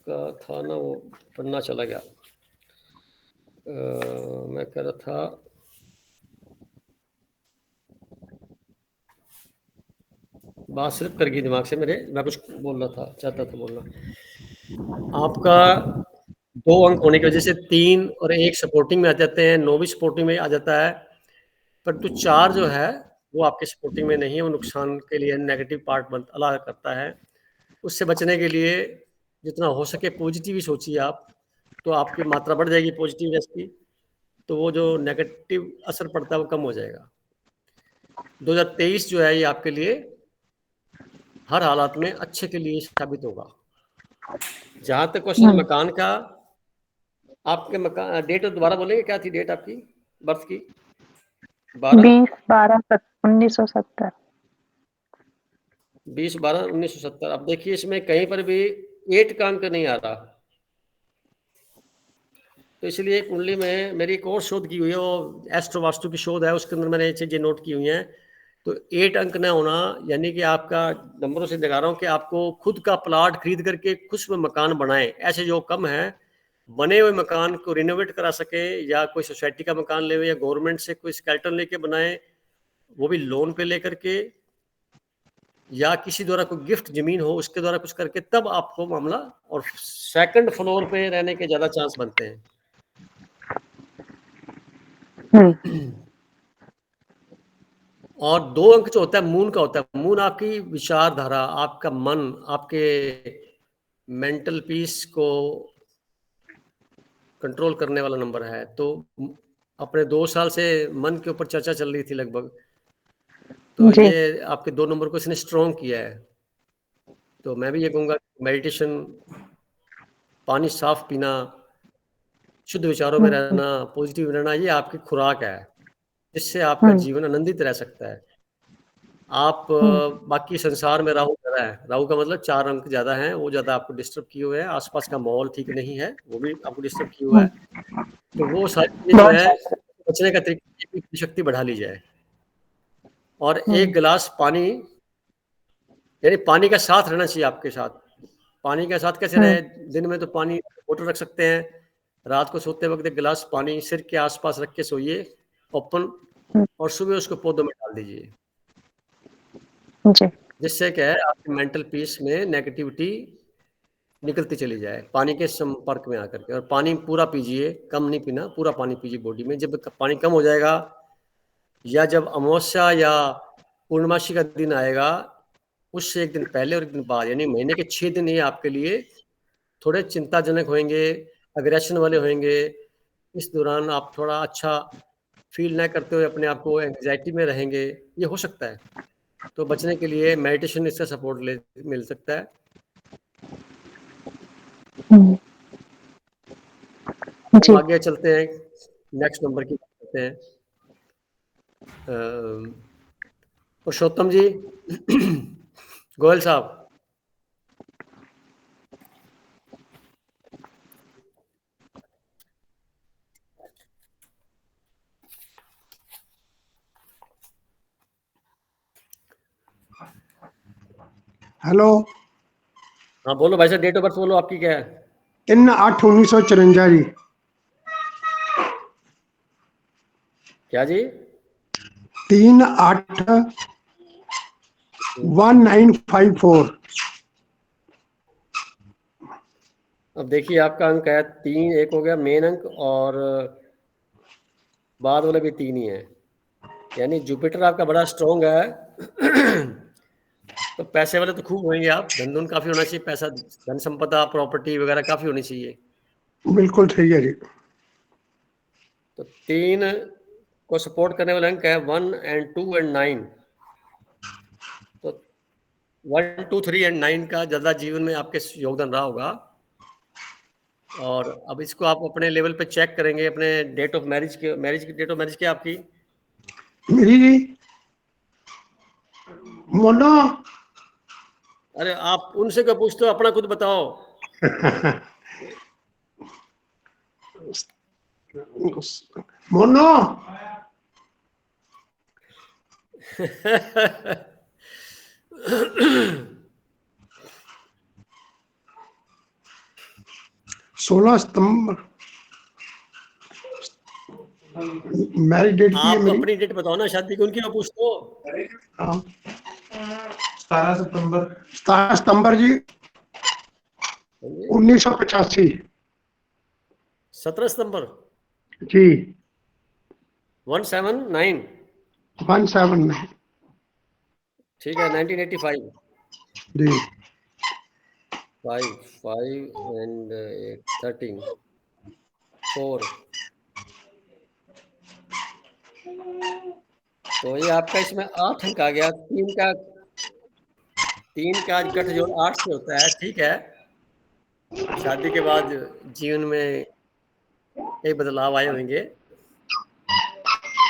का था ना, वो पन्ना चला गया। मैं कह रहा था बात सिर्फ कर गई दिमाग से मेरे, मैं कुछ बोलना था चाहता था बोलना। आपका 2 अंक होने की वजह से 3 और 1 सपोर्टिंग में आ जाते हैं, 9 भी सपोर्टिंग में आ जाता है, परंतु 4 जो है वो आपके सपोर्टिंग में नहीं है, वो नुकसान के लिए नेगेटिव पार्ट अला करता है। उससे बचने के लिए जितना हो सके पॉजिटिव ही सोचिए आप, तो आपकी मात्रा बढ़ जाएगी पॉजिटिवनेस की, तो वो जो नेगेटिव असर पड़ता है वो कम हो जाएगा। 2023 जो है ये आपके लिए हर हालात में अच्छे के लिए साबित होगा। जहां तक क्वेश्चन मकान का, आपके मकान डेट दोबारा बोलेंगे, क्या थी डेट आपकी बर्थ की? 20/12/1970। 20/12/1970। अब देखिए इसमें कहीं पर भी 8 का अंक नहीं आ रहा, तो इसलिए कुंडली में मेरी एक और शोध की हुई है, वो एस्ट्रो वास्तु की शोध है, उसके अंदर मैंने ये चीजें नोट की हुई हैं। तो 8 अंक ना होना, यानी कि आपका नंबरों से दिखा रहा हूँ कि आपको खुद का प्लाट खरीद करके खुद में मकान बनाए, ऐसे जो कम है, बने हुए मकान को रिनोवेट करा सके, या कोई सोसाइटी का मकान ले, या गवर्नमेंट से कोई स्केल्टन लेके बनाए, वो भी लोन पे लेकर के, या किसी द्वारा कोई गिफ्ट जमीन हो उसके द्वारा कुछ करके, तब आपको मामला, और सेकंड फ्लोर पे रहने के ज्यादा चांस बनते हैं। और 2 अंक जो होता है मून का होता है। मून आपकी विचारधारा, आपका मन, आपके मेंटल पीस को कंट्रोल करने वाला नंबर है। तो अपने 2 साल से मन के ऊपर चर्चा चल रही थी लगभग, तो ये आपके 2 नंबर को इसने स्ट्रॉन्ग किया है। तो मैं भी ये कहूँगा मेडिटेशन, पानी साफ पीना, शुद्ध विचारों में रहना, पॉजिटिव रहना, ये आपकी खुराक है, जिससे आपका जीवन आनंदित रह सकता है। आप बाकी संसार में राहु ज़्यादा है, राहु का मतलब 4 अंक ज़्यादा हैं, वो ज़्यादा आपको डिस्टर्ब किए हुए हैं। आसपास का माहौल ठीक नहीं है, वो भी आपको डिस्टर्ब किए हुआ है। तो वो सारी चीज़ें जो है, बचने का तरीका की शक्ति बढ़ा ली जाए। और 1 गिलास पानी, यानी पानी का साथ रहना चाहिए आपके साथ। पानी के साथ कैसे रहे? दिन में तो पानी बोतल रख सकते हैं, रात को सोते वक्त 1 गिलास पानी सिर के आसपास रख के सोइए ओपन, और सुबह उसको पौधों में डाल दीजिए। जिससे क्या है, आपके मेंटल पीस में नेगेटिविटी निकलती चली जाए पानी के संपर्क में आकर के। और पानी पूरा पीजिए, कम नहीं पीना, पूरा पानी पीजिए बॉडी में। जब पानी कम हो जाएगा, या जब अमावस्या या पूर्णमासी का दिन आएगा, उससे 1 दिन पहले और 1 दिन बाद, यानी महीने के 6 दिन ये आपके लिए थोड़े चिंताजनक होंगे, अग्रेशन वाले होंगे। इस दौरान आप थोड़ा अच्छा फील ना करते हुए अपने आप को एंग्जाइटी में रहेंगे, ये हो सकता है। तो बचने के लिए मेडिटेशन इसका सपोर्ट मिल सकता है। तो आगे चलते हैं, नेक्स्ट नंबर की बात करते हैं। पुरुषोत्तम जी, गोयल साहब। हेलो। हाँ बोलो भाई साहब, डेट ऑफ बर्थ बोलो, आपकी क्या है? 3/8/1954 जी। क्या जी? 3/8/1954। अब देखिए, आपका अंक है 3, 1 हो गया मेन अंक, और बाद वाले भी 3 ही है, यानी जुपिटर आपका बड़ा स्ट्रॉन्ग है। तो पैसे वाले तो खूब होंगे आप, धन काफी होना चाहिए, पैसा, धन संपदा, प्रॉपर्टी वगैरह काफी होनी चाहिए। बिल्कुल ठीक है जी। तो 3 को सपोर्ट करने वाला अंक है 1 और 2 और 9। तो 1, 2, 3 और 9 का ज्यादा जीवन में आपके योगदान रहा होगा। और अब इसको आप अपने लेवल पे चेक करेंगे, अपने डेट ऑफ मैरिज की डेट ऑफ मैरिज क्या आपकी? मेरी जी मोनो। अरे आप उनसे क्यों पूछते हो, अपना खुद बताओ। मोनो। सोलह सितंबर मैरिज डेट की है आप मेरी। अपनी डेट बताओ ना शादी की, उनकी मैं पूछता हूँ। 17 सितंबर। 17 सितंबर जी 1985। 17 सितंबर जी। 179। 179। ठीक है, 1985। जी। 5 and 13 4। तो ये आपका इसमें 8 अंक आ गया। 3 का गठजोड़ 8 से होता है, ठीक है। शादी के बाद जीवन में कई बदलाव आए होंगे।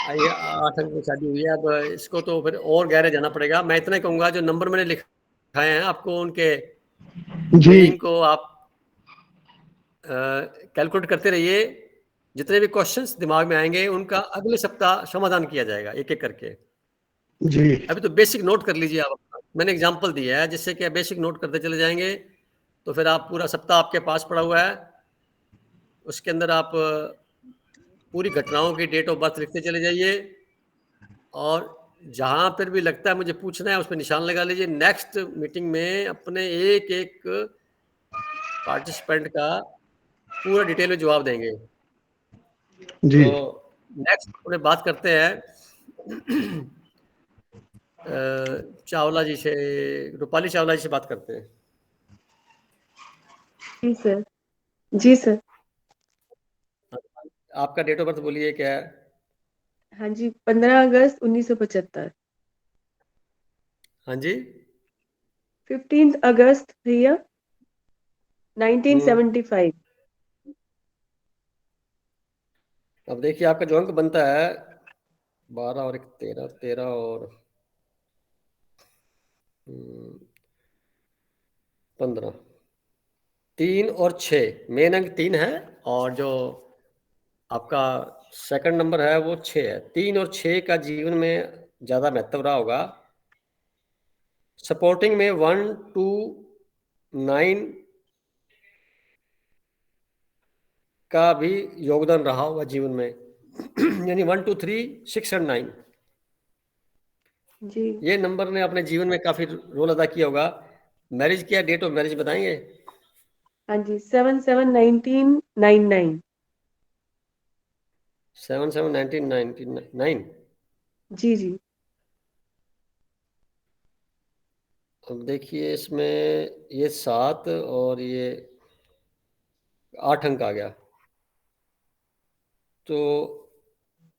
आइए, 8 अंक की शादी हुई है। अब इसको तो फिर और गहरे जाना पड़ेगा। मैं इतना ही कहूँगा, जो नंबर मैंने लिखाए हैं आपको, उनके मीनिंग को आप कैलकुलेट करते रहिए। जितने भी क्वेश्चंस दिमाग में आएंगे, उनका अगले सप्ताह समाधान किया जाएगा एक एक करके। जी। अभी तो बेसिक नोट कर लीजिए आप। मैंने एग्जांपल दिया है, जिससे कि बेसिक नोट करते चले जाएंगे, तो फिर आप पूरा सप्ताह आपके पास पड़ा हुआ है, उसके अंदर आप पूरी घटनाओं की डेट ऑफ बर्थ लिखते चले जाइए। और जहां पर भी लगता है मुझे पूछना है, उस पर निशान लगा लीजिए। नेक्स्ट मीटिंग में अपने एक एक पार्टिसिपेंट का पूरा डिटेल में जवाब देंगे। जी। तो नेक्स्ट थोड़े बात करते हैं चावला जी से, रूपाली चावला जी से बात करते हैं। जी सर। जी सर। आपका डेट ऑफ बर्थ बोलिए क्या है? हाँ जी, 15 अगस्त 1975। हाँ जी, 15 अगस्त भैया 1975। अब देखिए आपका जो अंक बनता है 12 और 1 13, 13 और 15, 3 और 6, मेन अंक 3 है और जो आपका सेकंड नंबर है वो 6 है। 3 और 6 का जीवन में ज्यादा महत्व रहा होगा। सपोर्टिंग में 1 2 9 का भी योगदान रहा होगा जीवन में यानी 1 2 3 6 और 9 जी ये नंबर ने अपने जीवन में काफी रोल अदा किया होगा। मैरिज किया, डेट ऑफ मैरिज बताएंगे? हाँ जी, 7/7/1999। 7/7/1999। जी जी। अब देखिए इसमें ये 7 और ये 8 अंक आ गया। तो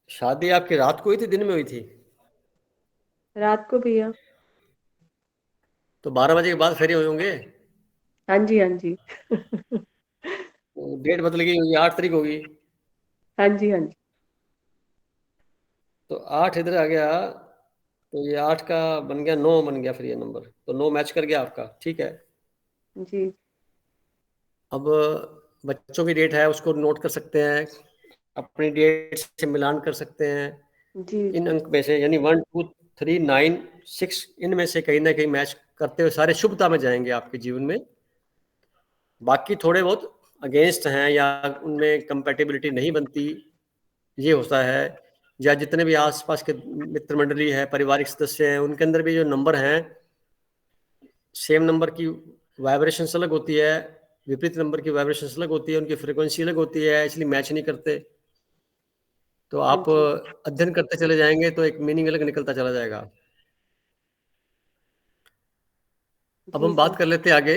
शादी आपकी रात को हुई थी, दिन में हुई थी? रात को भैया। तो 12 बजे के बाद फेरे हुए होंगे। हाँ जी हाँ जी। तो डेट बदल गई होगी, 8 तारीख होगी। हाँ जी हाँ जी। तो 8 इधर आ गया, तो ये 8 का बन गया 9, बन गया फिर ये नंबर, तो 9 मैच कर गया आपका, ठीक है। जी अब बच्चों की डेट है उसको नोट कर सकते हैं, अपनी डेट से मिलान कर सकते हैं जी। इन अंक में से, यानी 1 2 3 9 6 इनमें से कहीं ना कहीं मैच करते हुए सारे शुभता में जाएंगे आपके जीवन में। बाकी थोड़े बहुत अगेंस्ट हैं या उनमें कंपैटिबिलिटी नहीं बनती, ये होता है। या जितने भी आसपास के मित्र मंडली है, पारिवारिक सदस्य हैं, उनके अंदर भी जो नंबर हैं, सेम नंबर की वाइब्रेशंस अलग होती है, विपरीत नंबर की वाइब्रेशंस अलग होती है, उनकी फ्रीक्वेंसी अलग होती है, इसलिए मैच नहीं करते। तो हाँ आप जी अध्ययन करते चले जाएंगे तो एक मीनिंग अलग निकलता चला जाएगा। अब जी हम बात सर। कर लेते हैं आगे।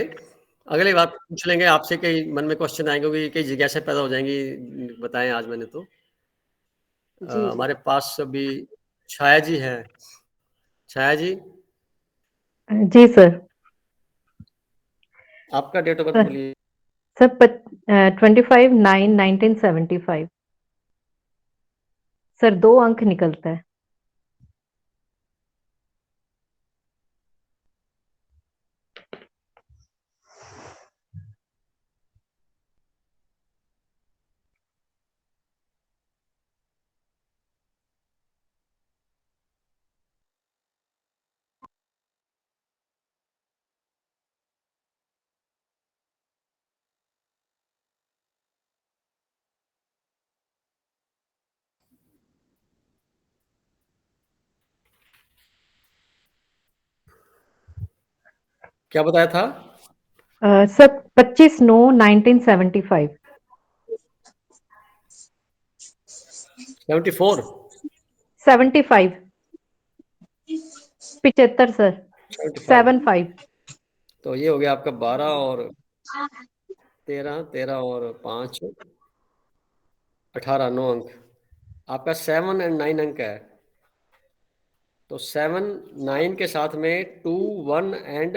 अगली बात पूछ लेंगे आपसे, कई मन में क्वेश्चन आएंगे, क्योंकि कई जिज्ञासा पैदा हो जाएंगी, बताएं आज मैंने तो। जी जी। हमारे पास अभी छाया जी हैं। छाया जी, जी सर। आपका डेट ऑफ बर्थ सर बोलिए। सर 25/9/1975। सर 2 अंक निकलता है। क्या बताया था? सर 25/9/1975। 74? 75 75 सर। 75। 75। तो ये हो गया आपका 12 और 13, 13 और 5 18, 9 अंक। आपका 7 और 9 अंक है। तो 7 9 के साथ में 2 1 एंड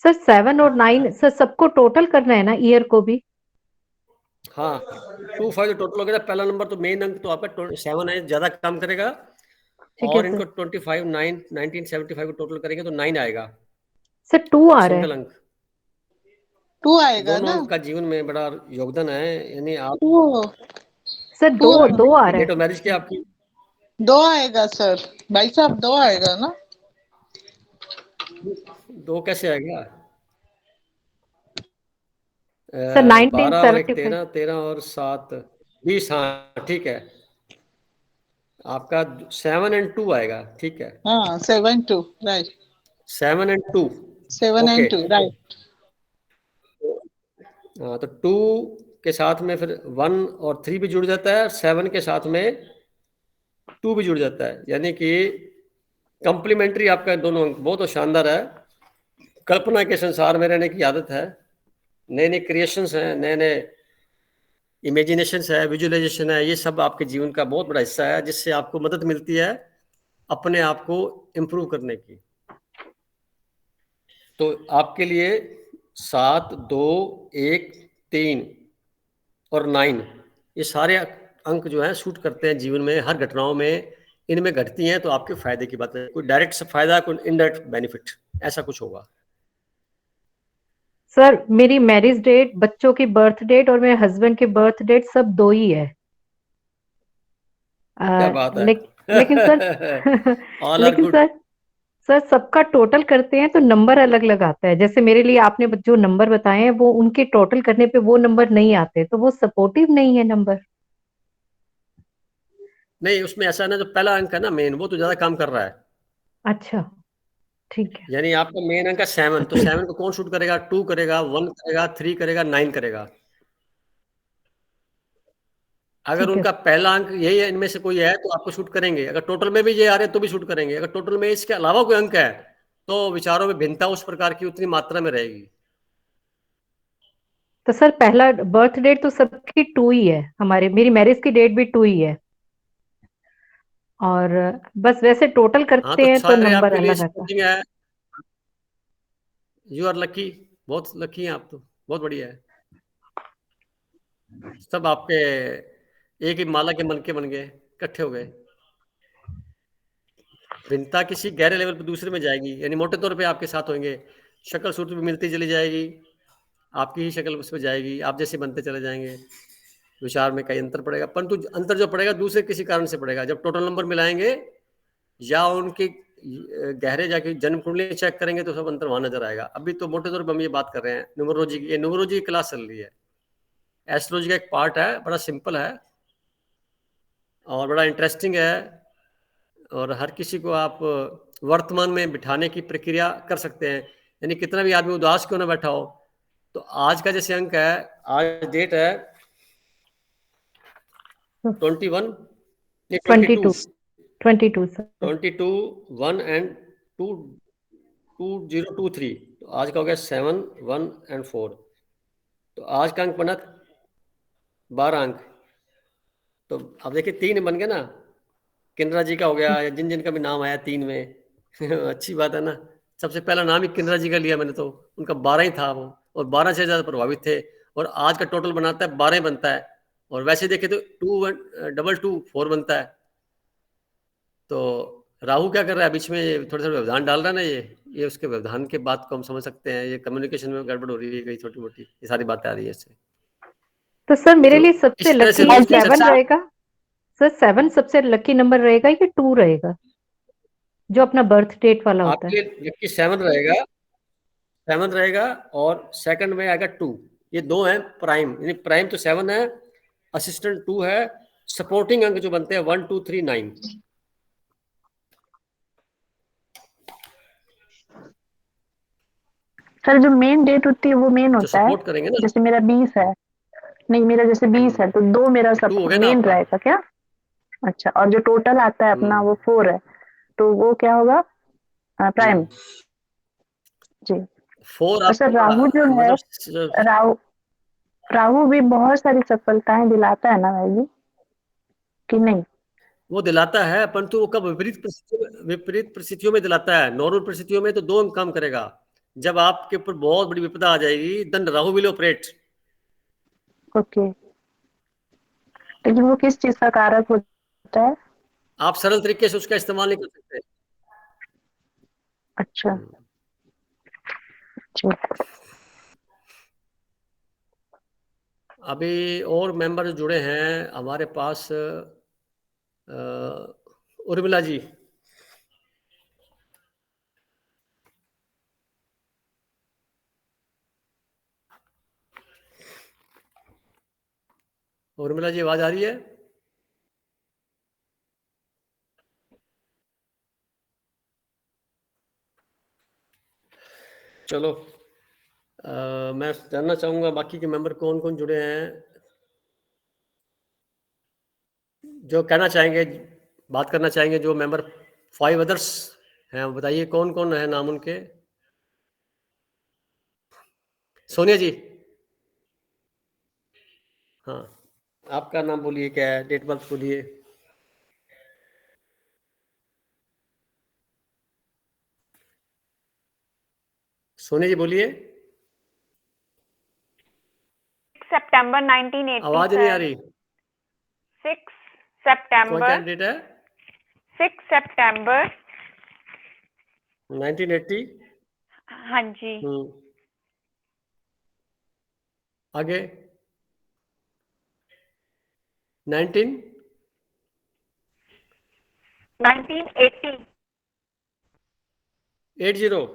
सर 7 और 9 सर सबको टोटल करना है ना, ईयर को भी? हाँ 2 5 जो टोटल हो गया। पहला नंबर तो मेन अंक तो आपका 7 है, ज्यादा काम करेगा। ठीक है और इनको सर। 25 9 1975 को टोटल करेंगे तो 9 आएगा, सर 2 आ रहा है। सिंगल अंक। 2 आएगा दोनों ना? अंक का जीवन में बड़ा योगदान है, यानी आप 2 सर 2 2 2 आ रहा डेट है। ऑफ मैरिज क्या आपकी? 2 आएगा सर। भाई साहब 2 आएगा ना? 2 कैसे आएगा? सर 12 और 1 1975। 13, 13 और 7 20। हाँ ठीक है, आपका 7 और 2 आएगा, ठीक है। हाँ 7 2 राइट। 7 और 2, 7 ओके। and 2 right. हाँ तो 2 के साथ में फिर 1 और 3 भी जुड़ जाता है, 7 के साथ में 2 भी जुड़ जाता है, यानी कि कंप्लीमेंट्री आपका दोनों अंक बहुत शानदार है। कल्पना के संसार में रहने की आदत है, नए नए क्रिएशंस हैं, नए नए इमेजिनेशंस है, विजुअलाइजेशन है, ये सब आपके जीवन का बहुत बड़ा हिस्सा है, जिससे आपको मदद मिलती है अपने आप को इम्प्रूव करने की। तो आपके लिए 7, 2, 1, 3 और 9 ये सारे अंक जो है सूट करते हैं जीवन में, हर घटनाओं में इनमें घटती हैं, तो आपके फायदे की बात है। कोई डायरेक्ट फायदा, कोई इनडायरेक्ट बेनिफिट, ऐसा कुछ होगा। सर मेरी मैरिज डेट, बच्चों की बर्थ डेट और मेरे हस्बैंड की बर्थ डेट सब 2 ही है। क्या बात है। लेकिन सर ऑल आर लेकिन गुड। सर सबका टोटल करते हैं तो नंबर अलग अलग आता है। जैसे मेरे लिए आपने जो नंबर बताए हैं वो उनके टोटल करने पे वो नंबर नहीं आते, तो वो सपोर्टिव नहीं है नंबर। नहीं, उसमें ऐसा ना, जो पहला अंक है ना मेन, वो तो ज्यादा काम कर रहा है। अच्छा, ठीक है। यानी आपका मेन अंक है 7, तो 7 को कौन शूट करेगा? 2 करेगा, 1 करेगा, 3 करेगा, 9 करेगा। अगर ठीक है। उनका पहला अंक यही है, इनमें से कोई है, तो आपको शूट करेंगे। अगर टोटल में भी ये आ रहे हैं तो भी शूट करेंगे। अगर टोटल में इसके अलावा कोई अंक है तो विचारों में भिन्नता उस प्रकार की उतनी मात्रा में रहेगी। तो सर पहला बर्थ डेट तो सबकी 2 ही है, मेरी मैरिज की डेट भी 2 ही है, और बस वैसे टोटल हाँ, करते तो हैं तो सारे नंबर आपके लिए अलग आता है। सपोर्टिंग है। यू आर लकी, बहुत लकी हैं आप, तो बहुत बढ़िया है। सब आपके एक ही माला के मन के बन गए, इकट्ठे हो गए। भिन्नता किसी गहरे लेवल पर दूसरे में जाएगी, यानी मोटे तौर पे आपके साथ होंगे, शक्ल सूरत भी मिलती चली जाएगी, आपकी ही शक्ल उसमें जाएगी, आप जैसे बनते चले जाएंगे। विचार में कई अंतर पड़ेगा, परंतु अंतर जो पड़ेगा दूसरे किसी कारण से पड़ेगा। जब टोटल नंबर मिलाएंगे या उनके गहरे जाके जन्म कुंडली चेक करेंगे तो सब अंतर वहां नजर आएगा। अभी तो मोटे तौर पर हम ये बात कर रहे हैं न्यूमरोलॉजी की, ये न्यूमरोलॉजी की क्लास चल रही है। एस्ट्रोलॉजी का एक पार्ट है, बड़ा सिंपल है और बड़ा इंटरेस्टिंग है, और हर किसी को आप वर्तमान में बिठाने की प्रक्रिया कर सकते हैं। यानी कितना भी आदमी उदास क्यों ना बैठा हो, तो आज का जैसे अंक है, आज डेट है 21, 22 सर। 22, 1 एंड 2, 2023, तो आज का हो गया 7, 1 एंड 4। तो आज का अंक बना 12 अंक। तो अब देखिए 3 बन गया ना, किन्नरा जी का हो गया, या जिन जिन का भी नाम आया 3 में अच्छी बात है ना। सबसे पहला नाम ही किन्नरा जी का लिया मैंने, तो उनका 12 ही था वो, और 12 से ज्यादा प्रभावित थे, और आज का टोटल बनाता है 12 बनता है। और वैसे देखे तो 2 2 बनता है। तो राहु क्या कर रहा है बीच में, ये थोड़ा थोड़ा व्यवधान डाल रहा है ना, ये उसके व्यवधान के बात को हम समझ सकते हैं। ये कम्युनिकेशन में गड़बड़ हो रही है, कई छोटी मोटी ये सारी बातें आ रही है इससे। तो सर मेरे तो लिए सबसे इस तरह से लकी रोज की 7 चर्चा, रहेगा सर। 7 सबसे लकी नंबर रहेगा या 2 रहेगा, जो अपना बर्थ डेट वाला होता आपके है? लिए लकी 7 रहेगा, और सेकंड में आएगा 2। ये 2 हैं प्राइम, यानी प्राइम तो 7 है, असिस्टेंट 2 है, सपोर्टिंग अंक जो बनते हैं 1 2 3 9। सर जो मेन डेट होती है वो मेन जो होता है, सपोर्ट करेंगे ना, जैसे मेरा 20 है, नहीं मेरा जैसे 20 है तो 2 मेरा सब 2 हो गया ना मेन आपका। रहेगा क्या? अच्छा, और जो टोटल आता है अपना वो 4 है, तो वो क्या होगा? प्राइम। जी। 4 और सर आपका राहु जो है, मतलब राहु राहु भी बहुत सारी सफलताएं दिलाता है ना भाई जी, कि नहीं? वो दिलाता है, परंतु वो कब विपरीत परिस्थितियों में दिलाता है। नॉर्मल परिस्थितियों में तो 2 अंक काम करेगा। जब आपके ऊपर बहुत बड़ी विपदा आ जाएगी, then Rahu will operate. Okay, लेकिन वो किस चीज का कारक होता है? आप सरल तरीके से उसका इस्तेमाल नहीं कर सकते। अच्छा, जी। अभी और मेंबर जुड़े हैं हमारे पास, उर्मिला जी। उर्मिला जी आवाज आ रही है? चलो, मैं जानना चाहूंगा बाकी के मेंबर कौन कौन जुड़े हैं। जो कहना चाहेंगे, बात करना चाहेंगे, जो मेंबर 5 अदर्स हैं, बताइए कौन कौन है नाम उनके। सोनिया जी, हाँ, आपका नाम बोलिए, क्या है, डेट बर्थ बोलिए। सोनिया जी बोलिए, सितंबर 1980 आवाज नहीं आ रही। 6 कौन सितंबर क्या डेट है? 6 सितंबर 1980। हाँ जी। आगे 1980। 1980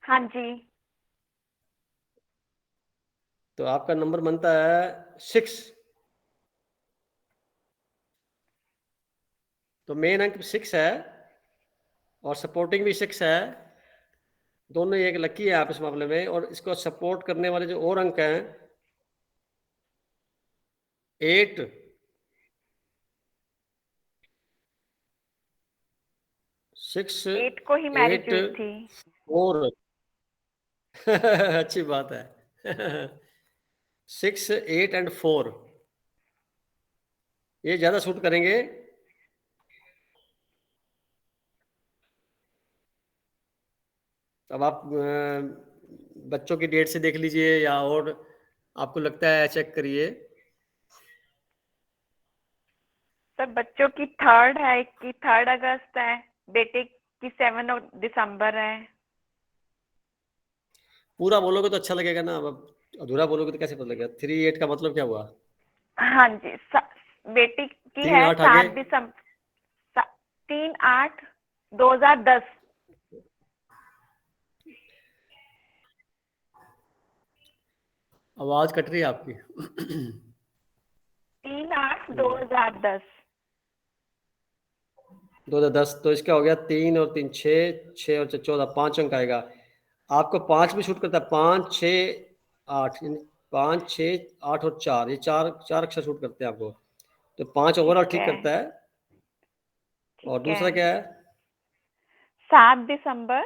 हाँ जी। तो आपका नंबर बनता है 6। तो मेन अंक 6 है और सपोर्टिंग भी 6 है, दोनों एक लकी है आप इस मामले में। और इसको सपोर्ट करने वाले जो और अंक हैं 8, 6, 8 को ही मैरिज 8, हुई थी। 4 अच्छी बात है 6, 8 एंड 4 ये ज्यादा सूट करेंगे। अब आप बच्चों की डेट से देख लीजिए या और आपको लगता है चेक करिए। सर बच्चों की 3rd है, एक की 3rd अगस्त है, बेटे की 7 दिसंबर है। पूरा बोलोगे तो अच्छा लगेगा ना, अब अधूरा बोलोगे तो कैसे पता लगेगा। 3, 8 का मतलब क्या हुआ? हाँ जी, बेटी की 3, है 8 आगे 7 दिसंबर 3/8/2010। आवाज कट रही है आपकी 3/8/2010। 2010 तो इसका हो गया 3 और 3 6, 6 और 14 5 अंक आएगा। आपको 5 भी शूट करता है, 5, 6, 8, 5, 6, 8 और 4, ये चार अक्षर शूट करते हैं आपको। तो 5 ओवरऑल ठीक करता है। और दूसरा क्या है? 7 दिसंबर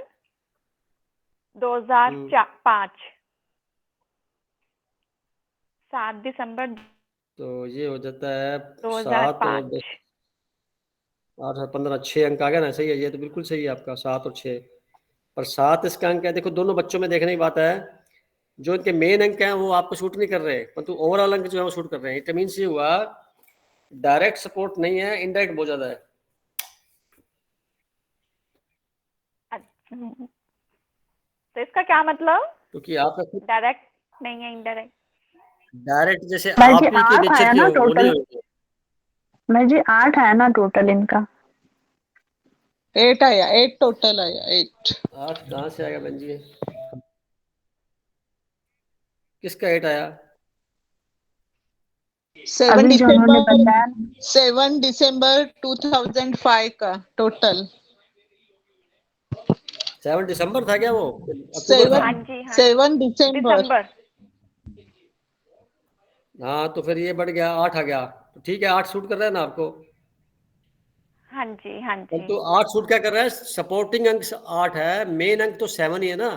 2005। 7 दिसंबर तो ये हो जाता है 7 और 10, 2005। 8 और 15, 6 अंक आ गया ना। सही है, ये तो बिल्कुल सही है आपका, 7 और 6। पर 7 इसका अंक है। देखो दोनों बच्चों में देखने की बात है, जो इनके मेन अंक हैं वो आपको शूट नहीं कर रहे, परंतु ओवरऑल अंक जो है वो शूट कर रहे हैं। इट मीन्स ये हुआ डायरेक्ट सपोर्ट नहीं है, इनडायरेक्ट बहुत ज्यादा है। तो इसका क्या मतलब? क्योंकि आपका डायरेक्ट नहीं है, इनडायरेक्ट। डायरेक्ट जैसे भाई आप जी ही के 8 नेचर आया की ना हो, वो नहीं टोटल। होगी। भाई जी 8 है ना टोटल इनका। 8 आया, 8 टोटल आया, 8। 8 कहाँ से आएगा बहन जी? किसका 8 आया? 7 अभी जो उन्होंने दिसंबर बताया 7 दिसंबर 2005 का टोटल। 7 दिसंबर था क्या वो? अक्टूबर था? 7 दिसंबर। हाँ तो फिर ये बढ़ गया, 8 आ गया। तो ठीक है, 8 शूट कर रहा है ना आपको। हाँ जी, हाँ जी। तो 8 शूट क्या कर रहा है? सपोर्टिंग अंक 8 है, मेन अंक तो 7 ही है ना।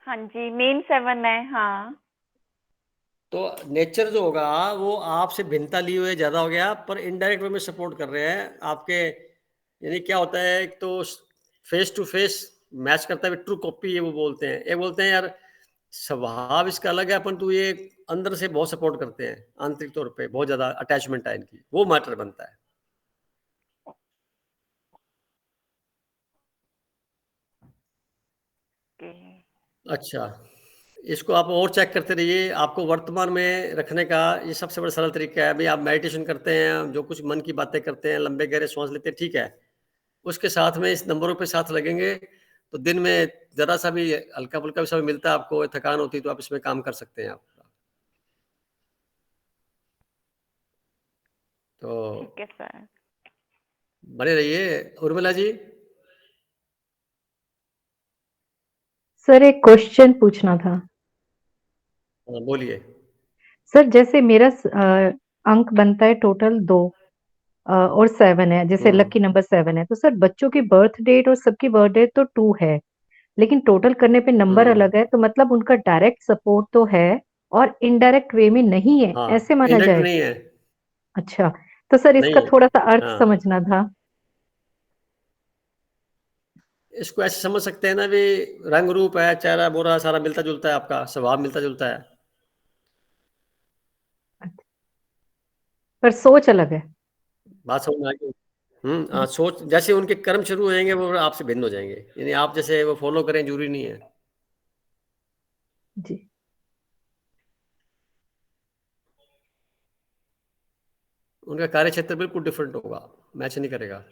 हाँ जी, मेन 7 है। हाँ तो नेचर जो होगा वो आपसे भिन्नता लिए हुए ज्यादा हो गया, पर इनडायरेक्ट वे में सपोर्ट कर रहे हैं आपके। यानी क्या होता है, एक तो फेस टू फेस मैच करता है, ट्रू कॉपी ये वो बोलते हैं। ये बोलते हैं यार स्वभाव इसका अलग है, परंतु ये अंदर से बहुत सपोर्ट करते हैं, आंतरिक तौर पे बहुत ज्यादा अटैचमेंट है इनकी, वो मैटर बनता है। अच्छा, इसको आप और चेक करते रहिए। आपको वर्तमान में रखने का ये सबसे बड़ा सरल तरीका है। भाई आप मेडिटेशन करते हैं, जो कुछ मन की बातें करते हैं, लंबे गहरे सांस लेते हैं, ठीक है, उसके साथ में इस नंबरों पे साथ लगेंगे तो दिन में जरा सा भी हल्का फुल्का भी समय मिलता है आपको, थकान होती है, तो आप इसमें काम कर सकते हैं आप। तो ठीक है सर। बने रहिए। उर्मिला जी, सर एक क्वेश्चन पूछना था। बोलिए। सर जैसे मेरा अंक बनता है टोटल 2 और 7 है, जैसे लकी नंबर 7 है, तो सर बच्चों की बर्थ डेट और सबकी बर्थ डेट तो 2 है, लेकिन टोटल करने पे नंबर अलग है, तो मतलब उनका डायरेक्ट सपोर्ट तो है और इनडायरेक्ट वे में नहीं है, हाँ, ऐसे माना इनडायरेक्ट जाए? नहीं है, अच्छा, तो सर नहीं इसका है। थोड़ा-सा अर्थ हाँ, समझना था। इसको ऐसे समझ सकते हैं ना भी रंग रूप है, चेहरा मोहरा सारा मिलता-जुलता है, आपका स्वभाव मिलता-जुलता है। पर सोच अलग है। बात समझ में आ गई? हाँ, सोच जैसे उनके कर्म शुरू हो जाएँगे वो आपसे भिन्न हो जाएँगे। यानी आप जैसे वो फ़ॉलो करें ज़रूरी नहीं है। जी। उनका कार्यक्षेत्र बिल्कुल डिफरेंट होगा, मैच नहीं करेगा।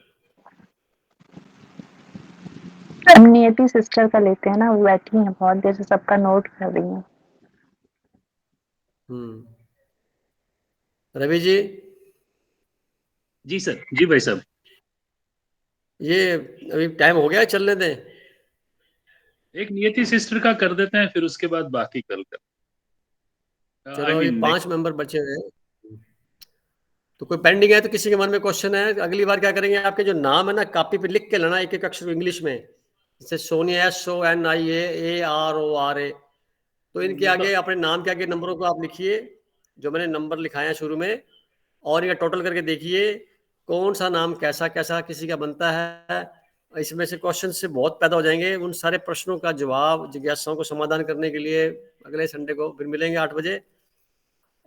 हम नियति सिस्टर का लेते हैं ना, वो बैठी हैं बहुत देर से, सबका नोट कर रही हैं। रवि जी? जी सर, जी भाई साहब। ये अभी टाइम हो गया, चलने दें? एक नियति सिस्टर का कर देते हैं, फिर उसके बाद बाकी कल कर। चलो अभी 5 मेंबर बचे हुए हैं। तो कोई पेंडिंग है तो किसी के मन में क्वेश्चन है, अगली बार क्या करेंगे, आपके जो नाम है ना कापी पे लिख के लाना, एक एक अक्षर इंग्लिश में, जैसे सोनिया SONIA ARORA, तो इनके आगे अपने नाम के आगे नंबरों को आप लिखिए, जो मैंने नंबर लिखाए हैं शुरू में, और इनका टोटल करके देखिए कौन सा नाम कैसा कैसा किसी का बनता है। इसमें से क्वेश्चन से बहुत पैदा हो जाएंगे, उन सारे प्रश्नों का जवाब, जिज्ञासाओं को समाधान करने के लिए अगले संडे को फिर मिलेंगे 8 बजे।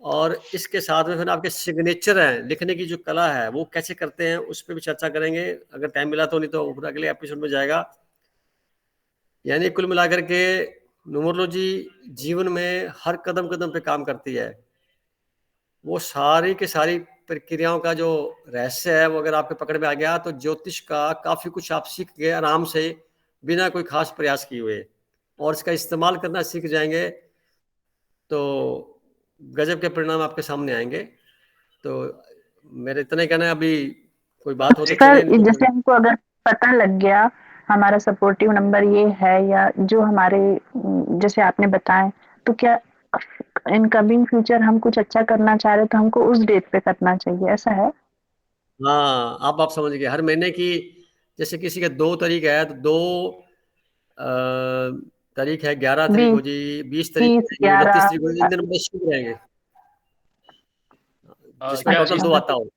और इसके साथ में फिर आपके सिग्नेचर हैं, लिखने की जो कला है वो कैसे करते हैं उस पर भी चर्चा करेंगे, अगर टाइम मिला तो, नहीं तो फिर अगले एपिसोड में जाएगा। यानी कुल मिलाकर के न्यूमरोलॉजी जीवन में हर कदम कदम पे काम करती है। वो सारी की सारी प्रक्रियाओं का जो रहस्य है वो अगर आपके पकड़ में आ गया तो ज्योतिष का काफ़ी कुछ आप सीख गए आराम से, बिना कोई खास प्रयास किए हुए, और इसका इस्तेमाल करना सीख जाएंगे तो गजब के परिणाम आपके सामने आएंगे। तो मेरे इतना कहना है, अभी कोई बात हो तो चले सर इनको। जैसे हमको अगर पता लग गया हमारा सपोर्टिव नंबर ये है, या जो हमारे जैसे आपने बताएं, तो क्या इन कमिंग फ्यूचर हम कुछ अच्छा करना चाह रहे तो हमको उस डेट पे करना चाहिए, ऐसा है? हाँ, आप समझ गए। हर महीने की, जैसे किसी का 2 तारीख है तो 2 तारीख है, 11 तारीख हो 20, जी, 20 तारीख हो 30, जाएगी, 29 तारीख हो जाएगी, इन दिनों में शुभ रहेंगे, जिसमें क्या टोटल 2 आता हो।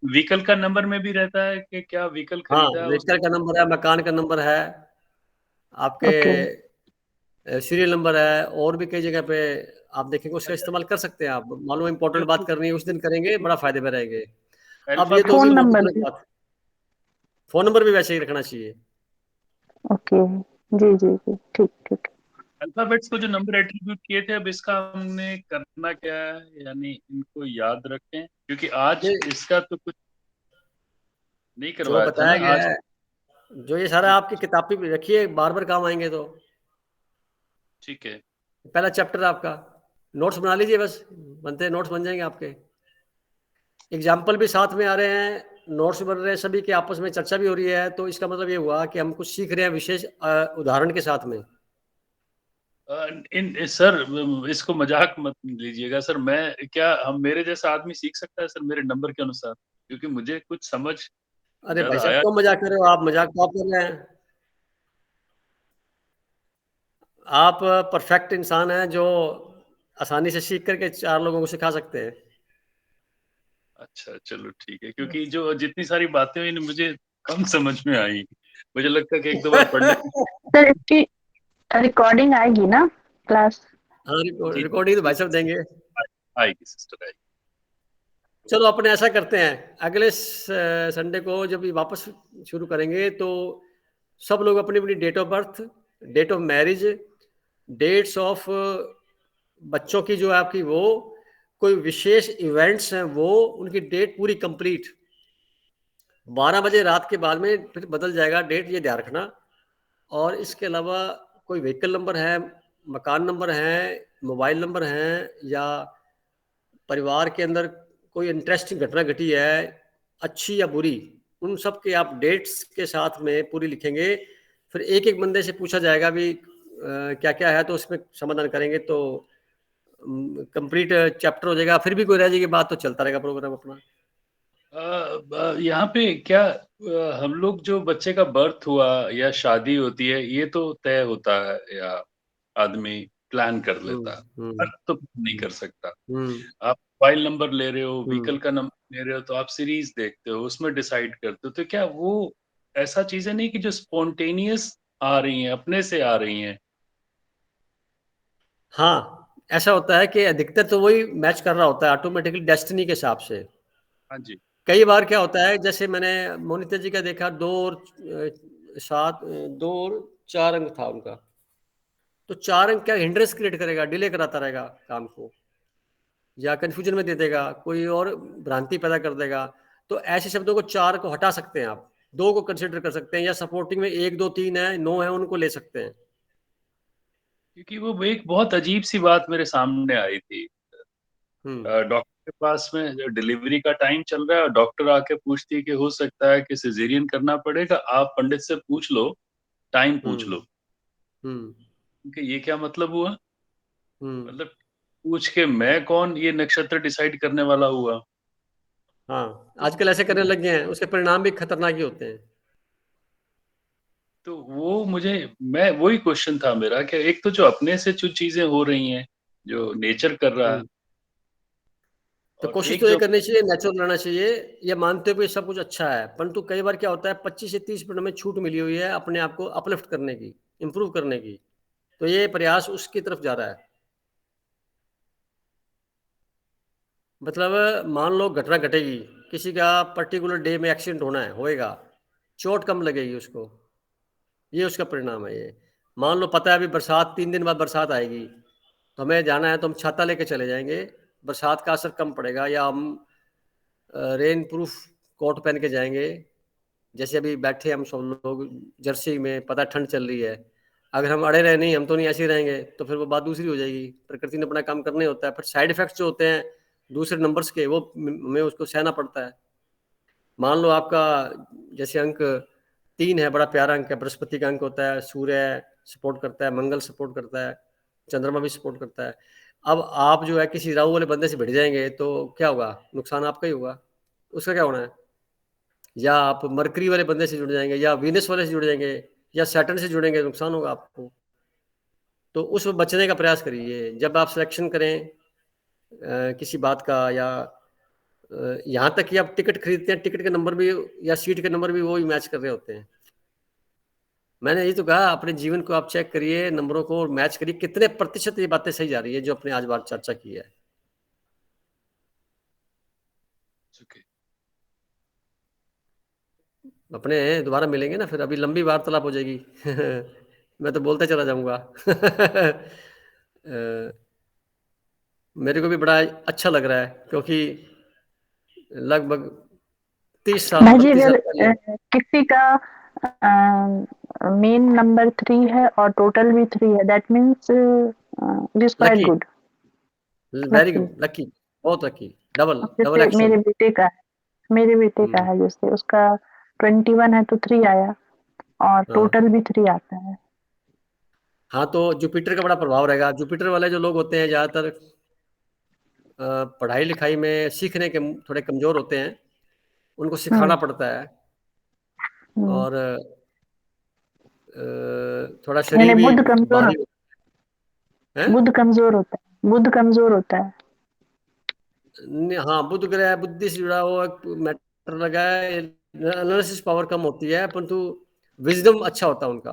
व्हीकल का नंबर में भी रहता है कि क्या व्हीकल हाँ, खरीदा है व्हीकल का नंबर है, मकान का नंबर है, आपके सीरियल नंबर है, और भी कई जगह पे आप देखेंगे उसका इस्तेमाल कर सकते हैं आप। मालूम इंपॉर्टेंट बात करनी है उस दिन करेंगे, बड़ा फायदे में रहेंगे। अब ये तो फोन होगी नंबर अलग बात। फोन नंबर भी वैसे ही रखना चाहिए। ओके, जी जी जी, ठीक ठीक। अल्फाबेट्स को जो नंबर एट्रीब्यूट किए थे, अब इसका हमने करना क्या है, यानी इनको याद रखें, क्योंकि आज इसका तो कुछ नहीं जो करवाया था बताया ना गया आज। है, जो ये सारा आपकी किताब पे भी रखिए, बार बार काम आएंगे। तो ठीक है, पहला चैप्टर आपका नोट्स बना लीजिए, बस बनते नोट्स बन जाएंगे आपके। एग्जाम्पल भी साथ में आ रहे हैं, नोट्स बन रहे हैं, सभी के आपस में चर्चा भी हो रही है, तो इसका मतलब ये हुआ कि हम कुछ सीख रहे हैं विशेष उदाहरण के साथ में। सर इसको मजाक मत लीजिएगा सर, मैं क्या, हम मेरे जैसा आदमी सीख सकता है सर मेरे नंबर के अनुसार, क्योंकि मुझे कुछ समझ अरे भाई ज्यादा साहब, आया। क्यों मजाक कर रहे हो आप? मजाक तो आप कर रहे हैं। आप परफेक्ट इंसान हैं जो आसानी से सीख करके 4 लोगों को सिखा सकते हैं। अच्छा चलो ठीक है, क्योंकि जो जितनी सारी बातें हुई मुझे कम समझ में आई, मुझे लगता है कि 1-2 बार पढ़ने सर इसकी रिकॉर्डिंग आएगी ना क्लास? हाँ, रिकॉर्डिंग तो भाई साहब देंगे। आएगी सिस्टर, आएगी। चलो अपने ऐसा करते हैं, अगले संडे को जब ये वापस शुरू करेंगे तो सब लोग अपनी अपनी date of birth, date of marriage, dates of बच्चों की जो आपकी वो कोई विशेष इवेंट्स हैं वो उनकी डेट पूरी कंप्लीट। 12 बजे रात के बाद में फिर बदल जाएगा डेट, ये ध्यान रखना। और इसके अलावा कोई व्हीकल नंबर है, मकान नंबर है, मोबाइल नंबर है, या परिवार के अंदर कोई इंटरेस्टिंग घटना घटी है, अच्छी या बुरी, उन सब के आप डेट्स के साथ में पूरी लिखेंगे। फिर एक एक बंदे से पूछा जाएगा भी क्या क्या है, तो उसमें समाधान करेंगे। तो कंप्लीट चैप्टर हो जाएगा, फिर भी कोई रह जाएगी बात तो चलता रहेगा प्रोग्राम अपना। यहाँ पे क्या हम लोग जो बच्चे का बर्थ हुआ या शादी होती है ये तो तय होता है या आदमी प्लान कर लेता है, हम्म अर्थ तो नहीं कर सकता। हम्म आप मोबाइल नंबर ले रहे हो, हम्म व्हीकल का नंबर ले रहे हो, तो आप सीरीज देखते हो, उसमें डिसाइड करते हो। तो क्या वो ऐसा चीजें नहीं कि जो स्पॉन्टेनियस आ रही हैं, अपने से आ रही हैं? हाँ, ऐसा होता है कि अधिकतर तो वही मैच कर रहा होता है ऑटोमेटिकली डेस्टिनी के हिसाब से। हाँ जी। कई बार क्या होता है, जैसे मैंने मोनिता जी का देखा, 2 और 7, 2 और 4 अंक था उनका, तो 4 अंक क्या हिंड्रेंस क्रिएट करेगा, डिले कराता रहेगा काम को, या कंफ्यूजन में दे देगा, कोई और भ्रांति पैदा कर देगा। तो ऐसे शब्दों को 4 को हटा सकते हैं आप, 2 को कंसिडर कर सकते हैं, या सपोर्टिंग में 1 2 3 है, 9 है, उनको ले सकते हैं। क्योंकि वो एक बहुत अजीब सी बात मेरे सामने आई थी। डॉक्टर के पास में जो डिलीवरी का टाइम चल रहा है, डॉक्टर आके पूछती है कि हो सकता है कि सिजेरियन करना पड़ेगा, आप पंडित से पूछ लो, टाइम पूछ लो। क्योंकि ये क्या मतलब हुआ? मतलब पूछ के मैं कौन ये नक्षत्र डिसाइड करने वाला हुआ? हाँ, आजकल ऐसे करने लग गए हैं, उसके परिणाम भी खतरनाक ही होते हैं। तो वो मैं वही क्वेश्चन था मेरा कि एक तो जो अपने से जो चीजें हो रही हैं, जो नेचर कर रहा है, तो और कोशिश एक तो ये जो करनी चाहिए, नेचुरल रहना चाहिए, ये मानते हुए सब कुछ अच्छा है, परंतु कई बार क्या होता है 25 से 30% में छूट मिली हुई है अपने आप को अपलिफ्ट करने की, इंप्रूव करने की, तो ये प्रयास उसकी तरफ जा रहा है। मतलब मान लो घटना घटेगी, किसी का पर्टिकुलर डे में एक्सीडेंट होना है, होएगा, चोट कम लगेगी उसको, ये उसका परिणाम है। ये मान लो पता है अभी बरसात, 3 दिन बाद बरसात आएगी, तो हमें जाना है तो हम छाता लेके चले जाएंगे, बरसात का असर कम पड़ेगा, या हम रेन प्रूफ कोट पहन के जाएंगे। जैसे अभी बैठे हम सब लोग जर्सी में, पता ठंड चल रही है, अगर हम अड़े रहे नहीं, हम तो नहीं ऐसे ही रहेंगे, तो फिर वो बात दूसरी हो जाएगी। प्रकृति ने अपना काम करने होता है, फिर साइड इफेक्ट्स जो होते हैं दूसरे नंबर्स के, वो हमें उसको सहना पड़ता है। मान लो आपका जैसे अंक 3 है, बड़ा प्यारा अंक है, बृहस्पति का अंक होता है, सूर्य सपोर्ट करता है, मंगल सपोर्ट करता है, चंद्रमा भी सपोर्ट करता है। अब आप जो है किसी राहु वाले बंदे से भिड़ जाएंगे तो क्या होगा, नुकसान आपका ही होगा, उसका क्या होना है। या आप मरकरी वाले बंदे से जुड़ जाएंगे, या वीनस वाले से जुड़ जाएंगे, या सैटर्न से जुड़ेंगे, नुकसान होगा आपको। तो उस बचने का प्रयास करिए जब आप सिलेक्शन करें किसी बात का, या यहाँ तक कि आप टिकट खरीदते हैं, टिकट के नंबर भी या सीट के नंबर भी वो ही मैच कर रहे होते हैं। मैंने ये तो कहा अपने जीवन को आप चेक करिए, नंबरों को मैच करिए, कितने प्रतिशत ये बातें सही जा रही है जो अपने आज बात चर्चा की है। अपने दोबारा मिलेंगे ना, फिर अभी लंबी वार्तालाप हो जाएगी मैं तो बोलते चला जाऊंगा मेरे को भी बड़ा अच्छा लग रहा है, क्योंकि लगभग 30 साल भाई जी 32 साल अगर पहले। किसी का मेन नंबर 3 है और टोटल भी 3 है, that means it is quite good, very good, lucky, बहुत लकी, डबल जैसे एक्शन। मेरे बेटे का है, जैसे उसका 21 है तो 3 आया और टोटल भी 3 आता है। हाँ, तो जुपिटर का बड़ा प्रभाव रहेगा। जुपिटर वाले जो लोग होते हैं ज्यादातर पढ़ाई लिखाई में सीखने के थोड़े कमजोर होते हैं, उनको सिखाना पड़ता है, और थोड़ा शरीर भी बुध कमजोर भारी है। बुध कमजोर होता है, बुध कमजोर होता है। हाँ, बुध ग्रह बुद्धि से जुड़ा हुआ मैटर लगा है, एनालिसिस पावर कम होती है, परंतु विजडम अच्छा होता है उनका।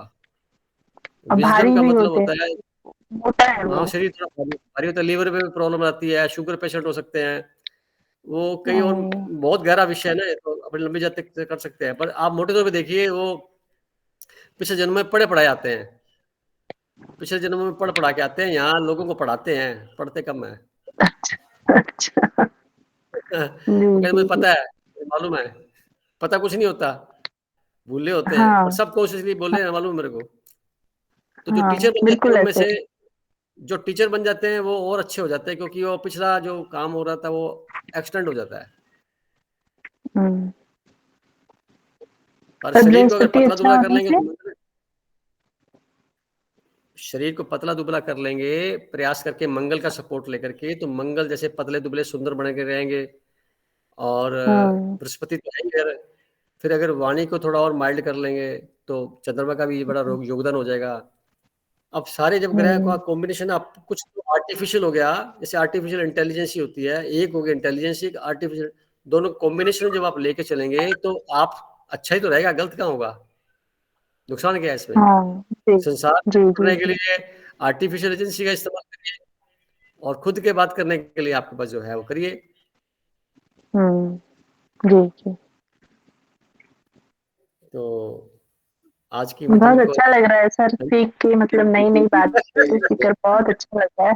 विजडम भारी का भी मतलब होते होता है, होता है हाँ, वो। शरीर थोड़ा भारी होता है, लीवर पे भी प्रॉब्लम आती है, शुगर पेशेंट हो सकते हैं वो, कई और बहुत गहरा विषय है ना, तो अपनी लंबी जाते कर सकते हैं। पर आप मोटे तौर पे देखिए, वो पिछले जन्म में पढ़े पढ़ाए आते हैं, पिछले जन्म में पढ़ पढ़ा के आते हैं, यहाँ लोगों को पढ़ाते हैं, पढ़ते कम है अच्छा वो कहते मुझे पता है, मालूम है, पता कुछ नहीं होता, भूले होते हैं, पर हाँ सब कॉन्शियसली बोल रहे हैं, मालूम मेरे को। तो जो हाँ टीचर बन जाते हैं बिल्कुल उनमें ऐसे। से, जो टीचर बन जाते हैं वो और अच्छे हो जाते हैं, क्योंकि वो पिछला जो काम हो रहा था वो एक्सटेंड हो जाता है। पर पर शरीर को अगर बृहस्पति पतला अच्छा दुबला कर होने लेंगे से तो शरीर को पतला दुबला कर लेंगे प्रयास करके मंगल का सपोर्ट लेकर के, तो मंगल जैसे पतले दुबले सुंदर बने के रहेंगे। और बृहस्पति तो है ही, फिर अगर वाणी को थोड़ा और माइल्ड कर लेंगे तो चंद्रमा का भी बड़ा योगदान हो जाएगा। अब सारे जब ग्रह का कॉम्बिनेशन, आप कुछ तो आर्टिफिशियल हो गया, जैसे आर्टिफिशियल इंटेलिजेंस ही होती है, एक हो गया इंटेलिजेंस, एक आर्टिफिशियल, दोनों कॉम्बिनेशन जब आप लेके चलेंगे तो आप अच्छा ही तो रहेगा, गलत कहाँ होगा, नुकसान क्या है इसमें? संसार करने के लिए आर्टिफिशियल एजेंसी का इस्तेमाल करिए और खुद के बात करने के लिए आपके पास जो है वो करिए। जी। तो आज की बहुत अच्छा लग रहा है सर सीख के, मतलब नई बात सीखकर बहुत अच्छा लग रहा है।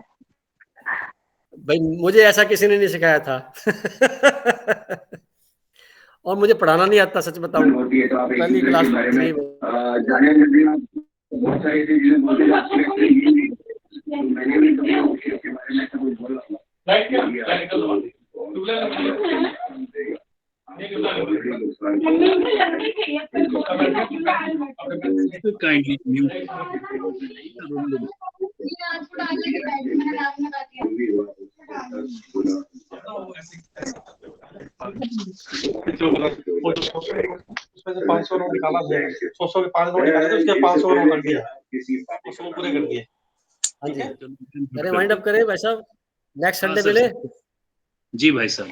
भाई मुझे ऐसा किसी ने नहीं सिखाया था और मुझे पढ़ाना नहीं आता, सच बताऊं, पहली क्लास थी बहुत सारी चीजें बोलते मैंने भी के बारे में कुछ बोला उसमें से 500 नोट निकाला है, 100 के 5 नोट निकाले थे, उसके 500 नोट कर दिया, उसको पूरे कर दिए। ठीक है, अरे वाइंड अप करें भाई साहब, नेक्स्ट संडे मिले। जी भाई साहब,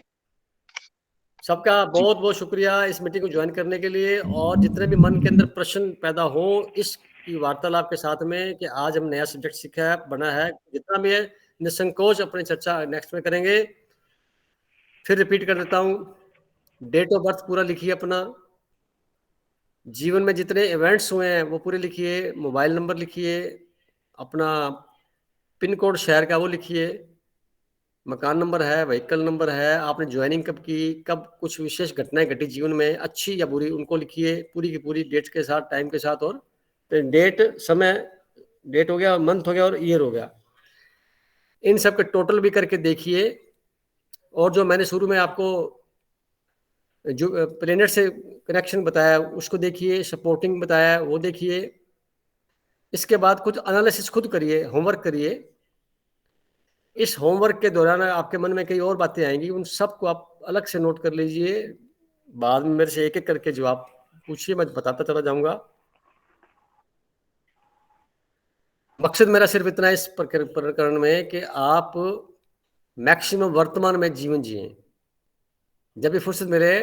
सबका बहुत बहुत शुक्रिया इस मीटिंग को ज्वाइन करने के लिए, और जितने भी मन के अंदर प्रश्न पैदा हो इसकी वार्तालाप के साथ में कि आज हम नया सब्जेक्ट सीखा है, बना है, जितना भी है निसंकोच अपनी चर्चा नेक्स्ट में करेंगे। फिर रिपीट कर देता हूँ, डेट ऑफ बर्थ पूरा लिखिए, अपना जीवन में जितने इवेंट्स हुए हैं वो पूरे लिखिए, मोबाइल नंबर लिखिए, अपना पिन कोड शहर का वो लिखिए, मकान नंबर है, व्हीकल नंबर है, आपने ज्वाइनिंग कब की, कब कुछ विशेष घटनाएं घटी जीवन में अच्छी या बुरी, उनको लिखिए पूरी की पूरी डेट के साथ, टाइम के साथ, और डेट, समय, डेट हो गया, मंथ हो गया और ईयर हो गया, इन सब के टोटल भी करके देखिए। और जो मैंने शुरू में आपको जो प्लेनेट से कनेक्शन बताया उसको देखिए, सपोर्टिंग बताया वो देखिए। इसके बाद कुछ एनालिसिस खुद करिए, होमवर्क करिए। इस होमवर्क के दौरान आपके मन में कई और बातें आएंगी, उन सबको आप अलग से नोट कर लीजिए, बाद में मेरे से एक एक करके जवाब पूछिए, मैं बताता चला जाऊंगा। मकसद मेरा सिर्फ इतना इस प्रकरण में कि आप मैक्सिमम वर्तमान में जीवन जिए। जब भी फुर्सत मिले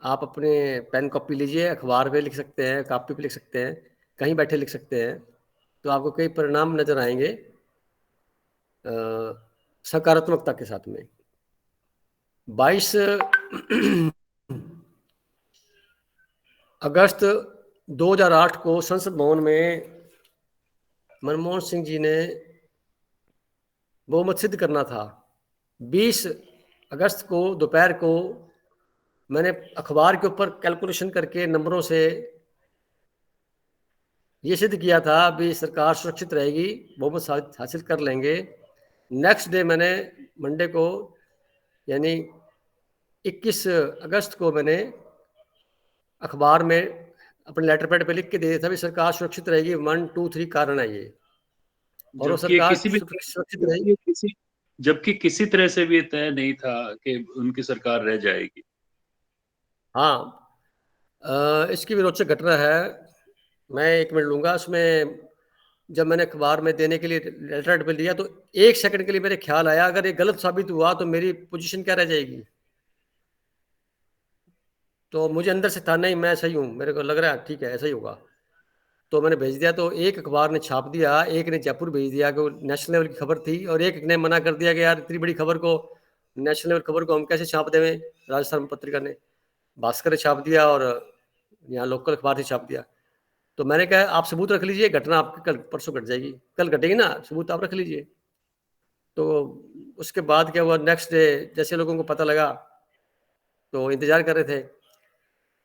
आप अपने पेन कॉपी लीजिए, अखबार पे लिख सकते हैं, कॉपी पे लिख सकते हैं, कहीं बैठे लिख सकते हैं, तो आपको कई परिणाम नजर आएंगे सकारात्मकता के साथ में। 22 अगस्त 2008 को संसद भवन में मनमोहन सिंह जी ने बहुमत सिद्ध करना था। 20 अगस्त को दोपहर को मैंने अखबार के ऊपर कैलकुलेशन करके नंबरों से ये सिद्ध किया था भी सरकार सुरक्षित रहेगी, बहुमत हासिल कर लेंगे। नेक्स्ट डे मैंने मंडे को यानी 21 अगस्त को मैंने अखबार में अपने लेटर पैड पे लिख के दे दिया था भी सरकार सुरक्षित रहेगी, 1 2 3 कारण है ये, और वो सरकार सुरक्षित रहेगी। जबकि किसी तरह से भी तय नहीं था कि उनकी सरकार रह जाएगी। हाँ, इसकी भी रोचक घटना है, मैं 1 मिनट लूंगा। उसमें जब मैंने अखबार में देने के लिए लेटर पे लिया तो 1 सेकंड के लिए मेरे ख्याल आया अगर ये गलत साबित हुआ तो मेरी पोजीशन क्या रह जाएगी। तो मुझे अंदर से था नहीं, मैं सही हूँ, मेरे को लग रहा है ठीक है ऐसा ही होगा, तो मैंने भेज दिया। तो एक अखबार ने छाप दिया, एक ने जयपुर भेज दिया कि नेशनल लेवल की खबर थी, और एक ने मना कर दिया कि यार इतनी बड़ी खबर को, नेशनल लेवल खबर को हम कैसे छाप देवें। राजस्थान पत्रिका ने, भास्कर ने छाप दिया, और यहाँ लोकल अखबार से छाप दिया। तो मैंने कहा आप सबूत रख लीजिए, घटना आपकी कल परसों घट जाएगी, कल घटेगी ना, सबूत आप रख लीजिए। तो उसके बाद क्या हुआ, नेक्स्ट डे जैसे लोगों को पता लगा तो इंतजार कर रहे थे,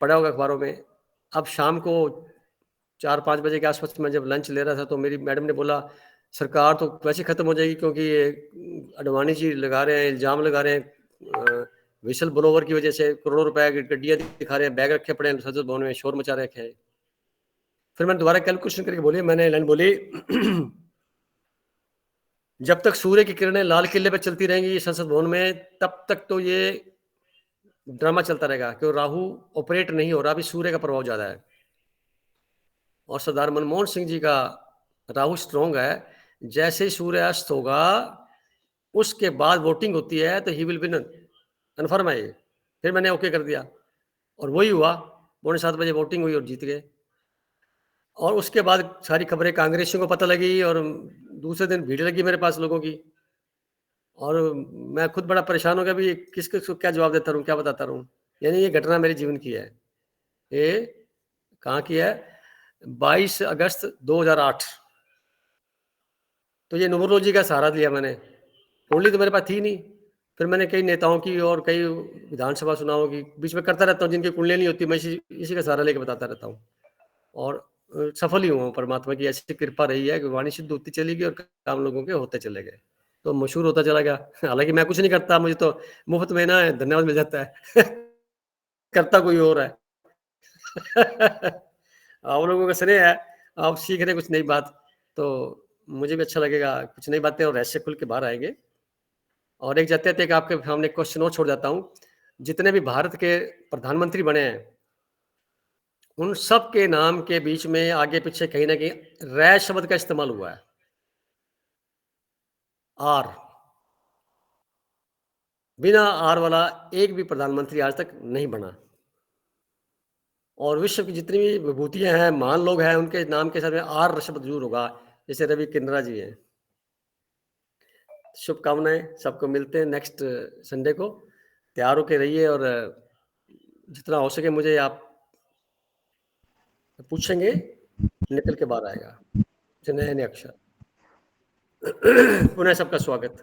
पढ़ा होगा अखबारों में। अब शाम को 4-5 बजे के आसपास मैं जब लंच ले रहा था तो मेरी मैडम ने बोला सरकार तो वैसे खत्म हो जाएगी क्योंकि ये अडवाणी जी लगा रहे हैं, इल्जाम लगा रहे हैं विसल ब्लोवर की वजह से, करोड़ों रुपए की गड्डियां दिखा रहे हैं, बैग रखे पड़े हैं संसद भवन में, शोर मचा रखे हैं। फिर मैंने दोबारा कैलकुलेशन करके बोली, मैंने लाइन बोली जब तक सूर्य की किरणें लाल किले पे चलती रहेंगी संसद भवन में, तब तक तो ये ड्रामा चलता रहेगा, क्योंकि राहु ऑपरेट नहीं हो रहा, अभी सूर्य का प्रभाव ज्यादा है। और सरदार मनमोहन सिंह जी का राहु स्ट्रॉन्ग है, जैसे ही सूर्य अस्त होगा उसके बाद वोटिंग होती है तो ही विल विन, कन्फर्म है ये। फिर मैंने ओके कर दिया और वही हुआ, 7:15 बजे वोटिंग हुई और जीत गए। और उसके बाद सारी खबरें कांग्रेसियों को पता लगी और दूसरे दिन भीड़ लगी मेरे पास लोगों की, और मैं खुद बड़ा परेशान हो गया भी किस किस को क्या जवाब देता रहूं, क्या बताता रहूं। यानी ये घटना मेरे जीवन की है। ये कहाँ की है? 22 अगस्त 2008। तो ये न्यूमरोलॉजी का सहारा लिया मैंने, कुंडली तो मेरे पास थी नहीं। फिर मैंने कई नेताओं की और कई विधानसभा चुनावों की बीच में करता रहता हूँ, जिनकी कुंडली नहीं होती मैं इसी का सहारा लेके बताता रहता हूँ, और सफल ही हुआ। परमात्मा की ऐसी कृपा रही है कि वाणी सिद्ध होती चली गई और काम लोगों के होते चले गए, तो मशहूर होता चला गया। हालांकि मैं कुछ नहीं करता, मुझे तो मुफ्त में ना धन्यवाद मिल जाता है करता कोई और है आप लोगों का स्नेह है, आप सीख रहे कुछ नई बात, तो मुझे भी अच्छा लगेगा। कुछ नई बातें और रहस्य खुल के बाहर आएंगे। और एक जाते थे कि आपके सामने क्वेश्चन और छोड़ जाता हूँ, जितने भी भारत के प्रधानमंत्री बने हैं उन सब के नाम के बीच में आगे पीछे कहीं ना कहीं रै शब्द का इस्तेमाल हुआ है, आर। बिना आर वाला एक भी प्रधानमंत्री आज तक नहीं बना। और विश्व की जितनी भी विभूतियां हैं, महान लोग हैं, उनके नाम के साथ में आर शब्द जरूर होगा, जैसे रवि किन्नरा जी हैं। शुभकामनाएं, सबको मिलते हैं नेक्स्ट संडे को। तैयार होके रहिए और जितना हो सके मुझे आप पूछेंगे, निकल के बाहर आएगा नए नए अक्षर। पुनः सबका स्वागत।